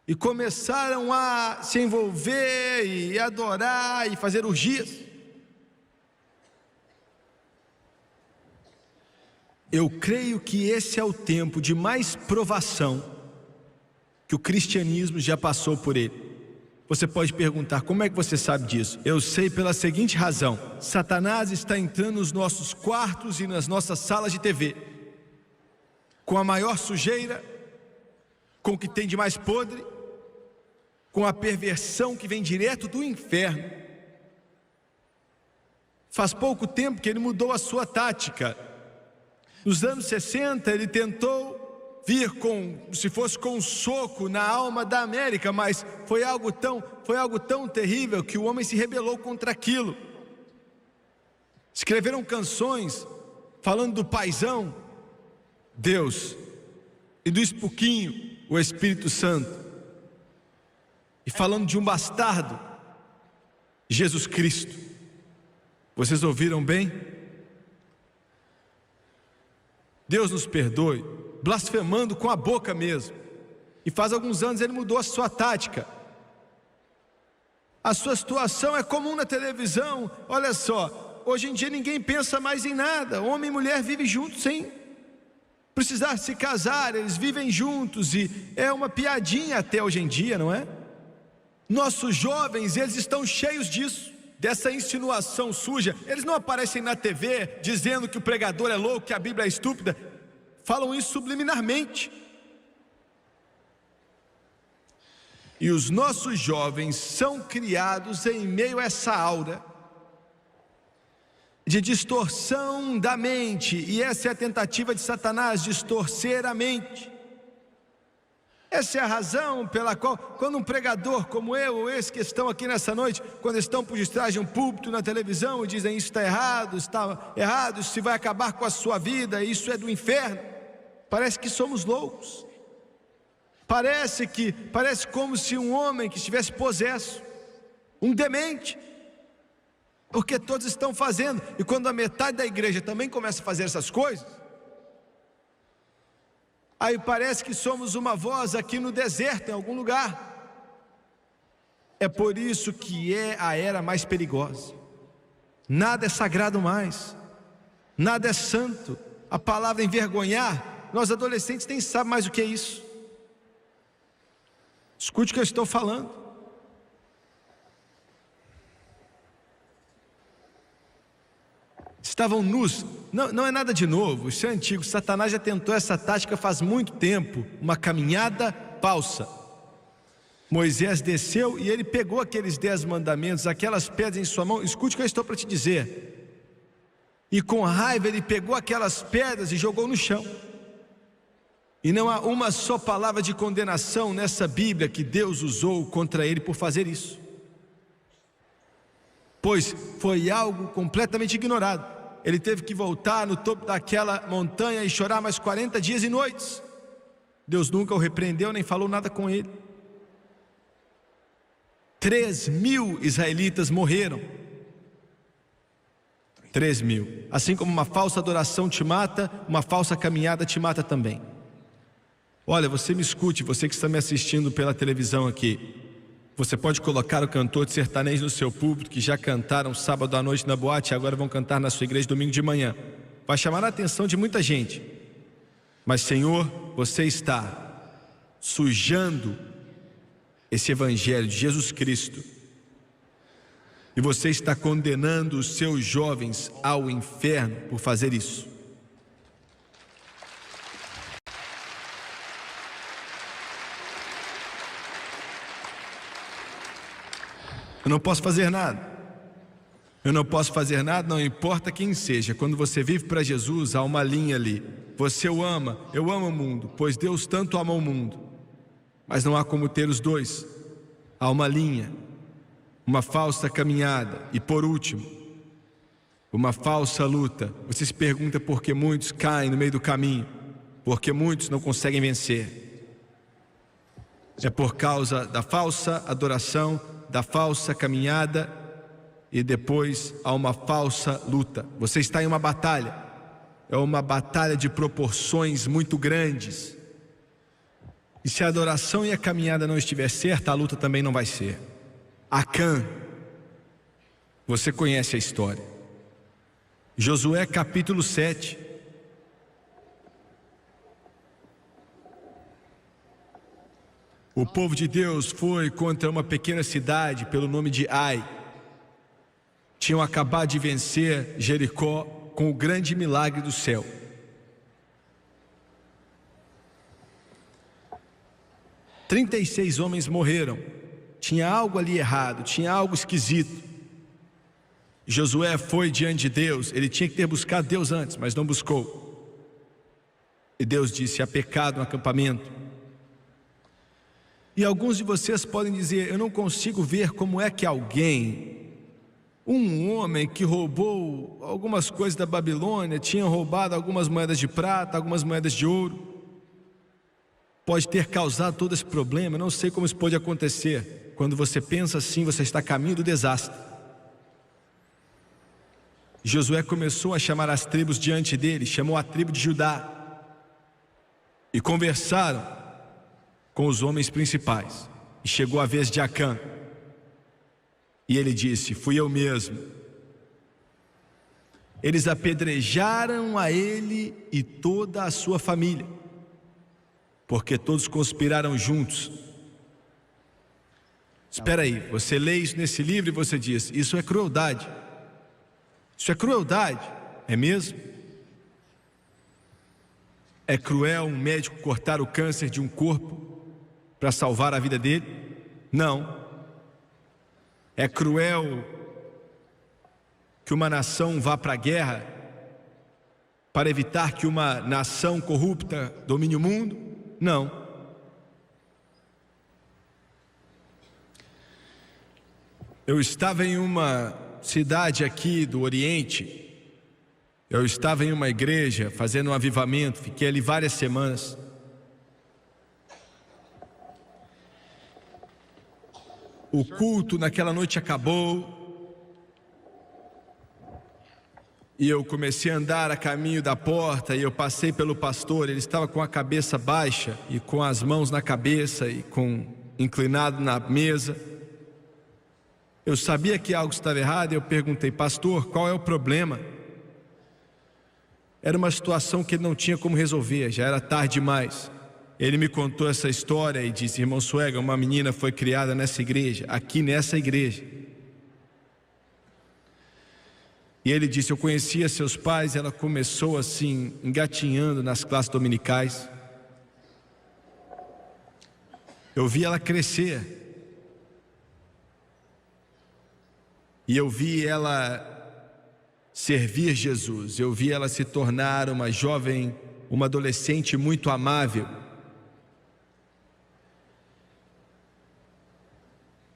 E começaram a se envolver e adorar e fazer orgias. Eu creio que esse é o tempo de mais provação que o cristianismo já passou por ele. Você pode perguntar, como é que você sabe disso? Eu sei pela seguinte razão: Satanás está entrando nos nossos quartos e nas nossas salas de TV, com a maior sujeira, com o que tem de mais podre, com a perversão que vem direto do inferno. Faz pouco tempo que ele mudou a sua tática. Nos anos 60 ele tentou vir se fosse com um soco na alma da América, mas foi algo tão terrível que o homem se rebelou contra aquilo. Escreveram canções falando do paizão, Deus, e do espuquinho, o Espírito Santo, e falando de um bastardo, Jesus Cristo. Vocês ouviram bem? Deus nos perdoe, blasfemando com a boca mesmo. E faz alguns anos ele mudou a sua tática. A sua situação é comum na televisão. Olha só, hoje em dia ninguém pensa mais em nada. Homem e mulher vivem juntos sem precisar se casar, eles vivem juntos, e é uma piadinha até hoje em dia, não é? Nossos jovens, eles estão cheios disso, dessa insinuação suja. Eles não aparecem na TV dizendo que o pregador é louco, que a Bíblia é estúpida. Falam isso subliminarmente. E os nossos jovens são criados em meio a essa aura de distorção da mente, e essa é a tentativa de Satanás, distorcer a mente. Essa é a razão pela qual, quando um pregador como eu ou esse que estão aqui nessa noite, quando estão por detrás de um púlpito na televisão e dizem isso está errado, isso vai acabar com a sua vida, isso é do inferno, parece que somos loucos. Parece como se um homem que estivesse possesso, um demente, porque todos estão fazendo, e quando a metade da igreja também começa a fazer essas coisas, aí parece que somos uma voz aqui no deserto, em algum lugar. É por isso que é a era mais perigosa. Nada é sagrado mais, nada é santo. A palavra envergonhar, nós adolescentes nem sabemos mais o que é isso. Escute o que eu estou falando. Estavam nus, não é nada de novo, isso é antigo. Satanás já tentou essa tática faz muito tempo, uma caminhada falsa. Moisés desceu e ele pegou aqueles 10 mandamentos, aquelas pedras em sua mão. Escute o que eu estou para te dizer. E com raiva ele pegou aquelas pedras e jogou no chão. E não há uma só palavra de condenação nessa Bíblia que Deus usou contra ele por fazer isso, pois foi algo completamente ignorado. Ele teve que voltar no topo daquela montanha e chorar mais 40 dias e noites. Deus nunca o repreendeu, nem falou nada com ele. 3.000 israelitas morreram. 3.000. Assim como uma falsa adoração te mata, uma falsa caminhada te mata também. Olha, você me escute, você que está me assistindo pela televisão aqui. Você pode colocar o cantor de sertanejo no seu púlpito, que já cantaram sábado à noite na boate e agora vão cantar na sua igreja domingo de manhã. Vai chamar a atenção de muita gente. Mas, Senhor, você está sujando esse evangelho de Jesus Cristo, e você está condenando os seus jovens ao inferno por fazer isso. Eu não posso fazer nada. Eu não posso fazer nada, não importa quem seja. Quando você vive para Jesus, há uma linha ali. Você o ama, eu amo o mundo, pois Deus tanto amou o mundo. Mas não há como ter os dois. Há uma linha, uma falsa caminhada. E por último, uma falsa luta. Você se pergunta por que muitos caem no meio do caminho, porque muitos não conseguem vencer. É por causa da falsa adoração, da falsa caminhada, e depois há uma falsa luta. Você está em uma batalha, é uma batalha de proporções muito grandes, e se a adoração e a caminhada não estiver certa, a luta também não vai ser. Acã, você conhece a história. Josué capítulo 7. O povo de Deus foi contra uma pequena cidade pelo nome de Ai. Tinham acabado de vencer Jericó com o grande milagre do céu. – 36 homens morreram. Tinha algo ali errado, tinha algo esquisito. Josué foi diante de Deus. Ele tinha que ter buscado Deus antes, mas não buscou. E Deus disse: há pecado no acampamento. E alguns de vocês podem dizer: eu não consigo ver como é que alguém, um homem que roubou algumas coisas da Babilônia, tinha roubado algumas moedas de prata, algumas moedas de ouro, pode ter causado todo esse problema. Eu não sei como isso pode acontecer. Quando você pensa assim, você está a caminho do desastre. Josué começou a chamar as tribos diante dele, chamou a tribo de Judá e conversaram com os homens principais. E chegou a vez de Acã, e ele disse: fui eu mesmo. Eles apedrejaram a ele e toda a sua família, porque todos conspiraram juntos. Espera aí, você lê isso nesse livro e você diz: isso é crueldade. Isso é crueldade, é mesmo? É cruel um médico cortar o câncer de um corpo para salvar a vida dele? Não. É cruel que uma nação vá para a guerra para evitar que uma nação corrupta domine o mundo? Não. Eu estava em uma cidade aqui do Oriente. Eu estava em uma igreja fazendo um avivamento. Fiquei ali várias semanas. O culto naquela noite acabou e eu comecei a andar a caminho da porta, e eu passei pelo pastor. Ele estava com a cabeça baixa e com as mãos na cabeça e inclinado na mesa. Eu sabia que algo estava errado e eu perguntei: pastor, qual é o problema? Era uma situação que ele não tinha como resolver, já era tarde demais. Ele me contou essa história e disse: irmão Suega, uma menina foi criada nessa igreja, aqui nessa igreja. E ele disse: eu conhecia seus pais. Ela começou assim, engatinhando nas classes dominicais. Eu vi ela crescer. E eu vi ela servir Jesus. Eu vi ela se tornar uma jovem, uma adolescente muito amável.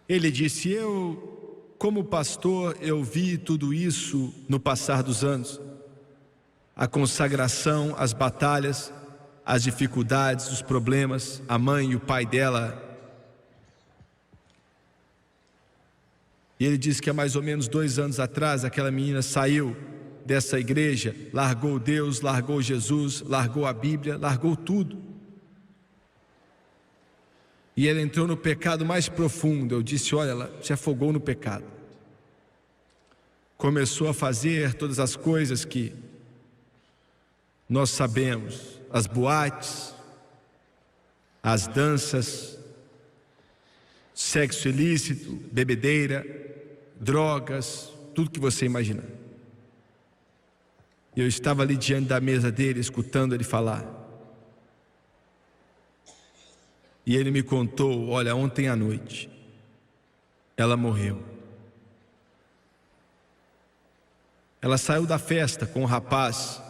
Ele disse: como pastor, eu vi tudo isso no passar dos anos. A consagração, as batalhas, as dificuldades, os problemas, a mãe e o pai dela. E ele disse que há mais ou menos 2 anos atrás, aquela menina saiu dessa igreja, largou Deus, largou Jesus, largou a Bíblia, largou tudo. E ela entrou no pecado mais profundo. Eu disse: olha, ela se afogou no pecado. Começou a fazer todas as coisas que nós sabemos: as boates, as danças, sexo ilícito, bebedeira, drogas, tudo que você imaginar. Eu estava ali diante da mesa dele, escutando ele falar. E ele me contou: olha, ontem à noite ela morreu. Ela saiu da festa com um rapaz.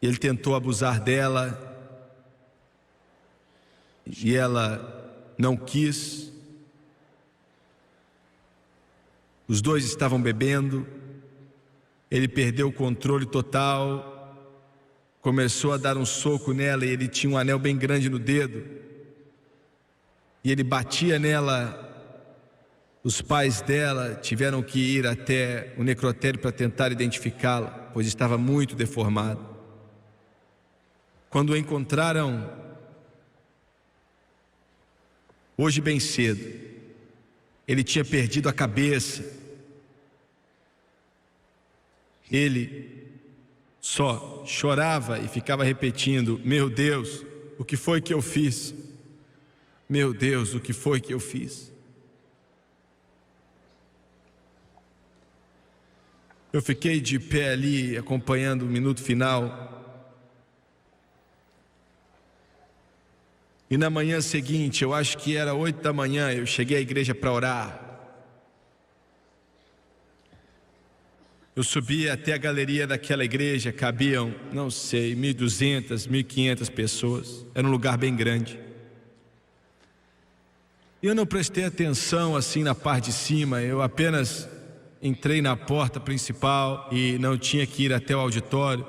Ele tentou abusar dela e ela não quis. Os dois estavam bebendo. Ele perdeu o controle total, começou a dar um soco nela, e ele tinha um anel bem grande no dedo. E ele batia nela. Os pais dela tiveram que ir até o necrotério para tentar identificá-la, pois estava muito deformado. Quando o encontraram, hoje bem cedo, ele tinha perdido a cabeça. Ele só chorava e ficava repetindo: meu Deus, o que foi que eu fiz? Meu Deus, o que foi que eu fiz? Eu fiquei de pé ali, acompanhando o minuto final. E na manhã seguinte, eu acho que era 8 da manhã, eu cheguei à igreja para orar. Eu subi até a galeria daquela igreja, cabiam, não sei, 1.200, 1.500 pessoas. Era um lugar bem grande. E eu não prestei atenção assim na parte de cima, eu apenas entrei na porta principal e não tinha que ir até o auditório.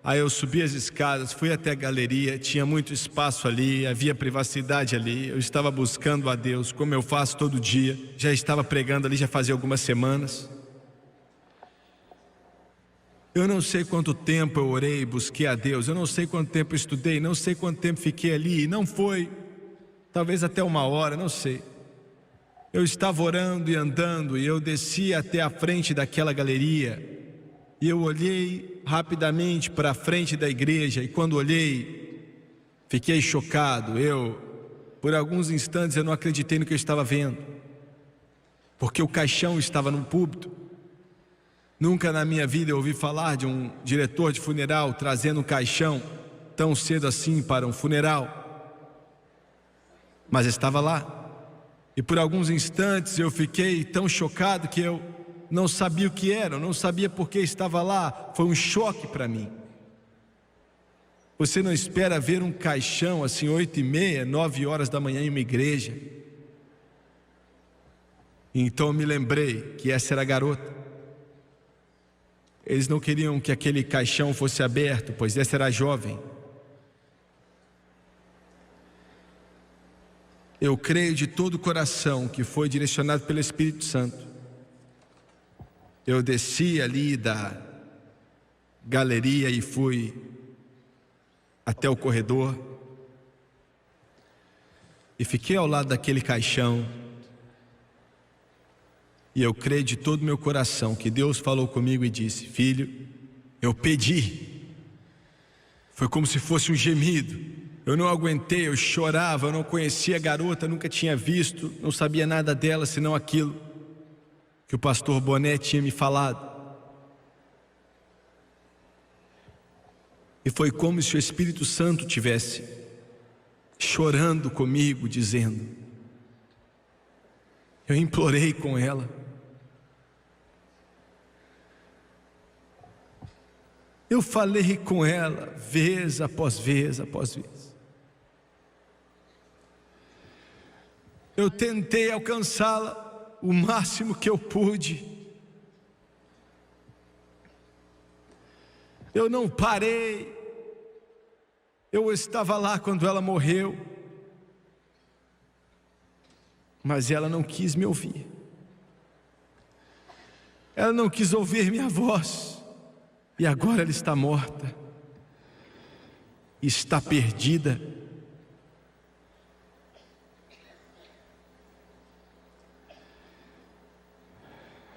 Aí eu subi as escadas, fui até a galeria, tinha muito espaço ali, havia privacidade ali. Eu estava buscando a Deus, como eu faço todo dia. Já estava pregando ali já fazia algumas semanas. Eu não sei quanto tempo eu orei e busquei a Deus, eu não sei quanto tempo eu estudei, não sei quanto tempo fiquei ali, não foi, talvez até 1 hora, não sei. Eu estava orando e andando e eu desci até a frente daquela galeria e eu olhei rapidamente para a frente da igreja e quando olhei, fiquei chocado. Por alguns instantes eu não acreditei no que eu estava vendo, porque o caixão estava no púlpito. Nunca na minha vida eu ouvi falar de um diretor de funeral trazendo um caixão tão cedo assim para um funeral. Mas estava lá. E por alguns instantes eu fiquei tão chocado que eu não sabia o que era, eu não sabia por que estava lá. Foi um choque para mim. Você não espera ver um caixão assim 8h30, 9 horas da manhã em uma igreja. Então eu me lembrei que essa era a garota. Eles não queriam que aquele caixão fosse aberto, pois essa era jovem. Eu creio de todo o coração que foi direcionado pelo Espírito Santo. Eu desci ali da galeria e fui até o corredor. E fiquei ao lado daquele caixão. E eu creio de todo o meu coração que Deus falou comigo e disse: filho, eu pedi. Foi como se fosse um gemido. Eu não aguentei, eu chorava, eu não conhecia a garota, nunca tinha visto, não sabia nada dela senão aquilo que o pastor Boné tinha me falado. E foi como se o Espírito Santo tivesse chorando comigo, dizendo: eu implorei com ela. Eu falei com ela vez após vez após vez. Eu tentei alcançá-la o máximo que eu pude. Eu não parei. Eu estava lá quando ela morreu. Mas ela não quis me ouvir. Ela não quis ouvir minha voz. E agora ela está morta. Está perdida.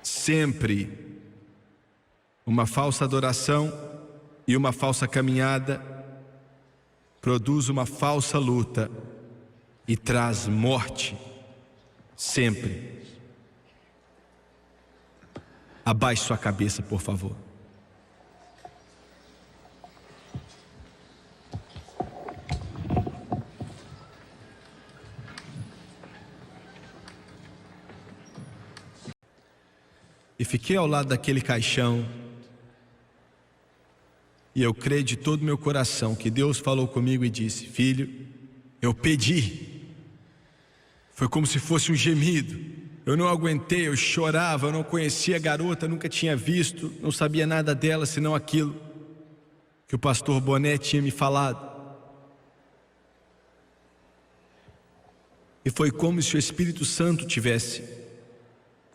Sempre uma falsa adoração e uma falsa caminhada produz uma falsa luta e traz morte. Sempre. Abaixe sua cabeça, por favor. E fiquei ao lado daquele caixão. E eu creio de todo o meu coração que Deus falou comigo e disse: filho, eu pedi. Foi como se fosse um gemido. Eu não aguentei, eu chorava, eu não conhecia a garota, nunca tinha visto, não sabia nada dela senão aquilo que o pastor Boné tinha me falado. E foi como se o Espírito Santo tivesse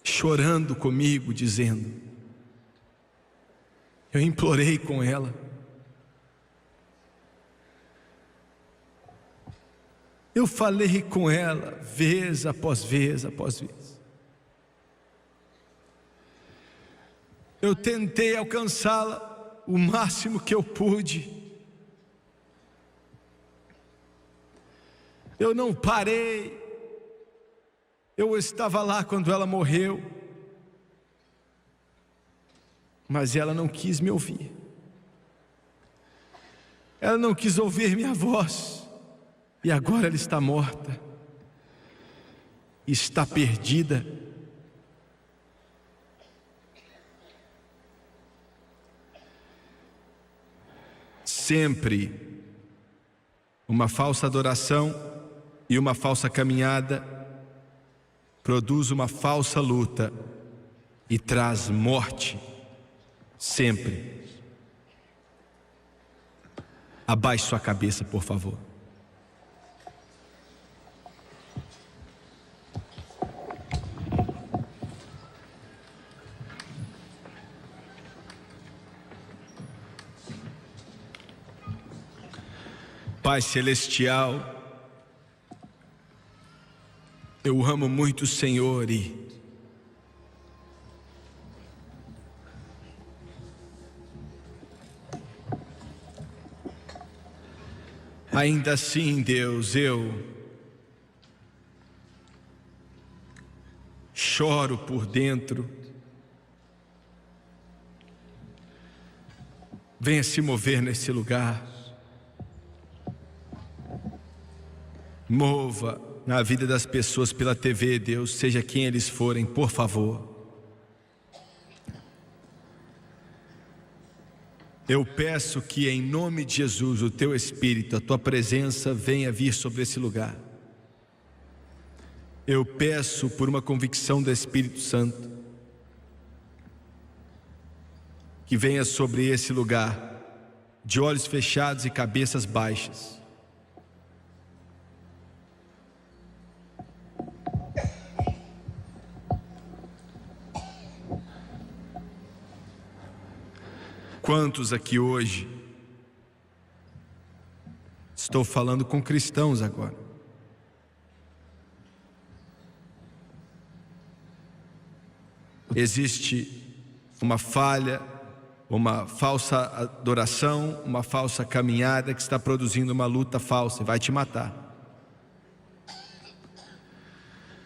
chorando comigo, dizendo: eu implorei com ela. Eu falei com ela vez após vez após vez. Eu tentei alcançá-la o máximo que eu pude. Eu não parei. Eu estava lá quando ela morreu, mas ela não quis me ouvir. Ela não quis ouvir minha voz. E agora ela está morta. Está perdida. Sempre uma falsa adoração e uma falsa caminhada produz uma falsa luta e traz morte. Sempre. Abaixe sua cabeça, por favor. Pai Celestial, eu amo muito o Senhor e ainda assim, Deus, eu choro por dentro. Venha se mover nesse lugar. Mova na vida das pessoas pela TV, Deus, seja quem eles forem, por favor. Eu peço que em nome de Jesus, o Teu Espírito, a Tua presença venha vir sobre esse lugar. Eu peço por uma convicção do Espírito Santo, que venha sobre esse lugar, de olhos fechados e cabeças baixas. Quantos aqui hoje, estou falando com cristãos agora, existe uma falha, uma falsa adoração, uma falsa caminhada que está produzindo uma luta falsa e vai te matar.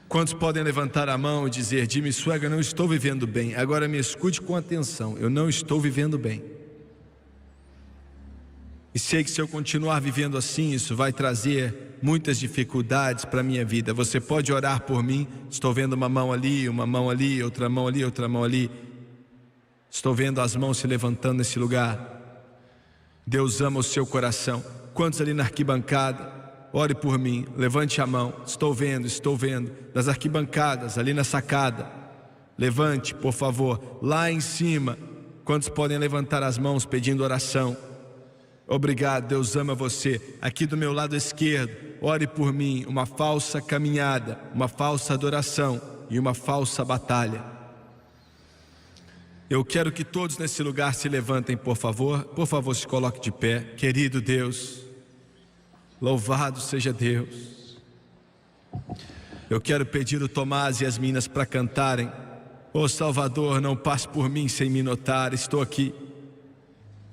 Quantos podem levantar a mão e dizer: Jimmy Swaggart, não estou vivendo bem? Agora me escute com atenção, eu não estou vivendo bem. E sei que se eu continuar vivendo assim, isso vai trazer muitas dificuldades para a minha vida. Você pode orar por mim? Estou vendo uma mão ali, outra mão ali, outra mão ali. Estou vendo as mãos se levantando nesse lugar. Deus ama o seu coração. Quantos ali na arquibancada? Ore por mim, levante a mão. Estou vendo, das arquibancadas, ali na sacada. Levante, por favor, lá em cima. Quantos podem levantar as mãos pedindo oração? Obrigado, Deus ama você. Aqui do meu lado esquerdo, ore por mim. Uma falsa caminhada, uma falsa adoração e uma falsa batalha. Eu quero que todos nesse lugar se levantem, por favor. Por favor, se coloque de pé. Querido Deus, louvado seja Deus. Eu quero pedir o Tomás e as meninas para cantarem. Ô Salvador, não passe por mim sem me notar, estou aqui.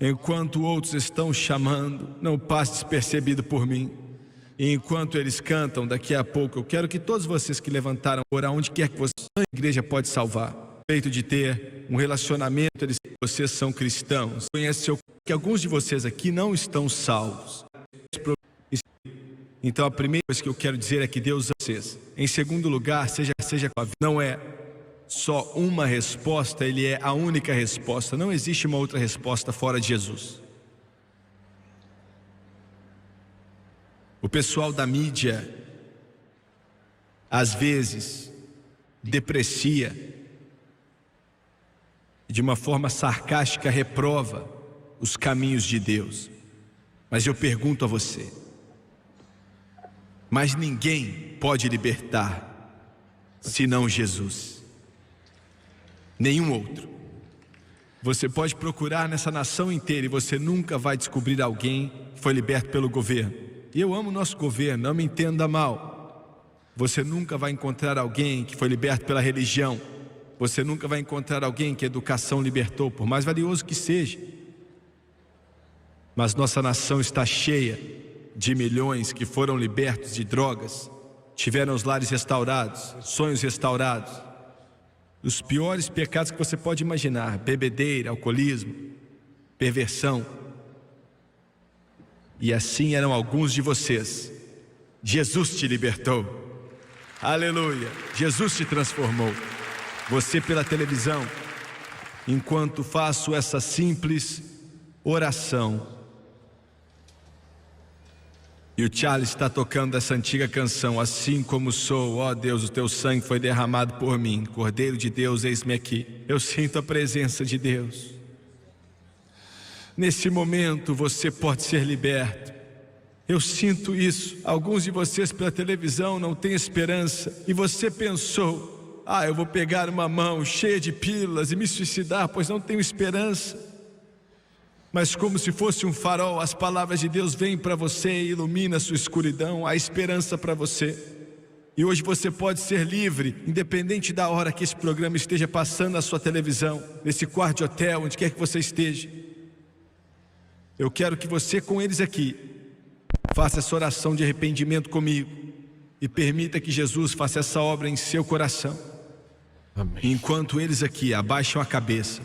Enquanto outros estão chamando, não passe despercebido por mim. E enquanto eles cantam, daqui a pouco, eu quero que todos vocês que levantaram, orar onde quer que vocês, a igreja pode salvar. O feito de ter um relacionamento, vocês são cristãos. Conhece que alguns de vocês aqui não estão salvos. Então a primeira coisa que eu quero dizer é que Deus ama vocês. Em segundo lugar, seja com a vida. Não é só uma resposta, Ele é a única resposta. Não existe uma outra resposta fora de Jesus. O pessoal da mídia, às vezes, deprecia, de uma forma sarcástica, reprova os caminhos de Deus. Mas eu pergunto a você, mas ninguém pode libertar senão Jesus. Nenhum outro. Você pode procurar nessa nação inteira e você nunca vai descobrir alguém que foi liberto pelo governo. E eu amo o nosso governo, não me entenda mal. Você nunca vai encontrar alguém que foi liberto pela religião. Você nunca vai encontrar alguém que a educação libertou, por mais valioso que seja. Mas nossa nação está cheia de milhões que foram libertos de drogas, tiveram os lares restaurados, sonhos restaurados. Os piores pecados que você pode imaginar: bebedeira, alcoolismo, perversão. E assim eram alguns de vocês. Jesus te libertou. Aleluia! Jesus te transformou. Você pela televisão, enquanto faço essa simples oração, e o Charles está tocando essa antiga canção: assim como sou, ó Deus, o teu sangue foi derramado por mim, Cordeiro de Deus, eis-me aqui. Eu sinto a presença de Deus. Nesse momento você pode ser liberto. Eu sinto isso. Alguns de vocês pela televisão não têm esperança, e você pensou: eu vou pegar uma mão cheia de pílulas e me suicidar, pois não tenho esperança. Mas como se fosse um farol, as palavras de Deus vêm para você e ilumina a sua escuridão, há esperança para você. E hoje você pode ser livre, independente da hora que esse programa esteja passando na sua televisão, nesse quarto de hotel, onde quer que você esteja. Eu quero que você, com eles aqui, faça essa oração de arrependimento comigo e permita que Jesus faça essa obra em seu coração. Amém. Enquanto eles aqui abaixam a cabeça,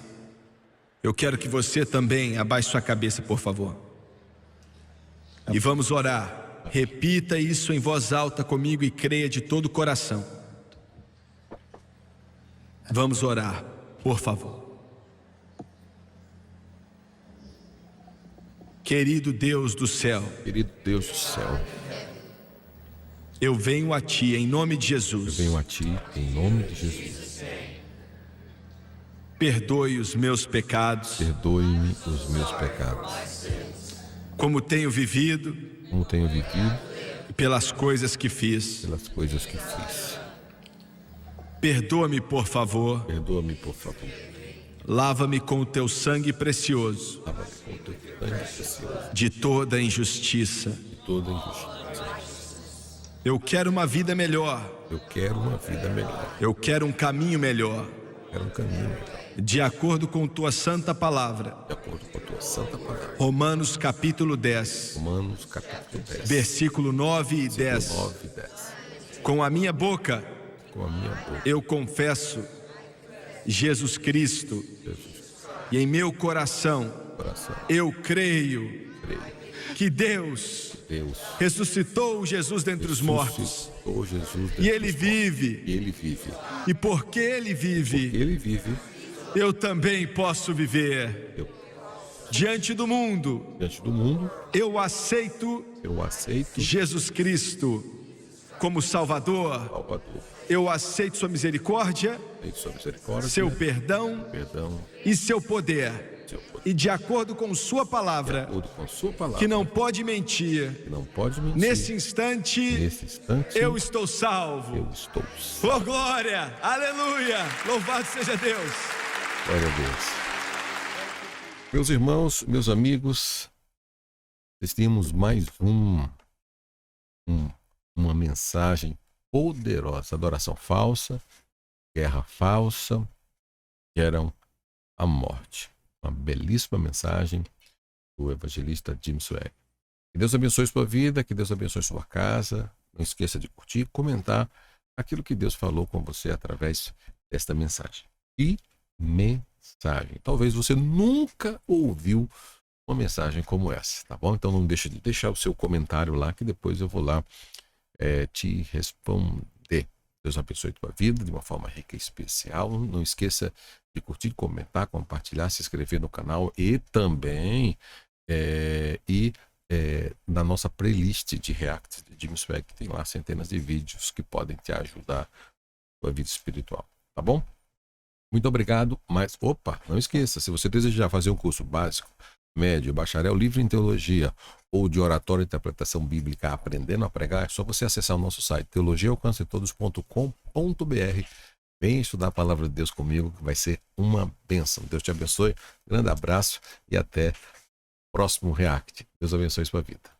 eu quero que você também abaixe sua cabeça, por favor. E vamos orar. Repita isso em voz alta comigo e creia de todo o coração. Vamos orar, por favor. Querido Deus do céu, Querido Deus do céu, eu venho a Ti em nome de eu Jesus. venho a Ti em nome de Jesus. Perdoe os meus pecados, Perdoe-me os meus pecados, como tenho vivido como tenho vivido, e pelas coisas que fiz. pelas coisas que fiz. Perdoa-me, por favor. Perdoa-me, por favor. Lava-me com o Teu sangue precioso Lava-me com o teu sangue precioso de toda injustiça. de toda injustiça. Eu quero uma vida melhor. Eu quero uma vida melhor. Eu quero um caminho melhor, Quero um caminho melhor, de acordo com Tua santa palavra. de acordo com a tua santa palavra. Romanos capítulo 10, Romanos capítulo 10, versículo 9 e 10. 9 e 10. Com a minha boca Com a minha boca, eu confesso Jesus Cristo, e em meu coração coração, eu creio creio que Deus que Deus ressuscitou Jesus dentre os mortos, ressuscitou Jesus dentre e Ele os mortos. vive, E Ele vive. e porque Ele vive, Ele vive. eu também posso viver. Eu, Diante do mundo, diante do mundo, eu aceito eu aceito Jesus Cristo como Salvador. Salvador. Eu aceito sua misericórdia, Em sua misericórdia, seu perdão perdão, e seu poder. seu poder, E de acordo com sua de palavra, acordo com a sua palavra, que não pode mentir, que não pode mentir. nesse instante instante, eu estou salvo. eu estou salvo. Oh, glória! Aleluia! Louvado seja Deus! Glória a Deus. Meus irmãos, meus amigos, nós temos mais uma mensagem poderosa. Adoração falsa, guerra falsa, geram a morte. Uma belíssima mensagem do evangelista Jim Swag. Que Deus abençoe sua vida, que Deus abençoe sua casa. Não esqueça de curtir e comentar aquilo que Deus falou com você através desta mensagem. E mensagem. Talvez você nunca ouviu uma mensagem como essa, tá bom? Então não deixe de deixar o seu comentário lá, que depois eu vou lá te responder. Deus abençoe a tua vida de uma forma rica e especial. Não esqueça de curtir, comentar, compartilhar, se inscrever no canal e também na nossa playlist de React de Jim Swag, que tem lá centenas de vídeos que podem te ajudar na tua vida espiritual, tá bom? Muito obrigado, mas não esqueça, se você desejar fazer um curso básico, médio, bacharel, livre em teologia ou de oratória e interpretação bíblica aprendendo a pregar, é só você acessar o nosso site teologiaalcancetodos.com.br. Venha estudar a palavra de Deus comigo, que vai ser uma bênção. Deus te abençoe, grande abraço e até o próximo React. Deus abençoe sua vida.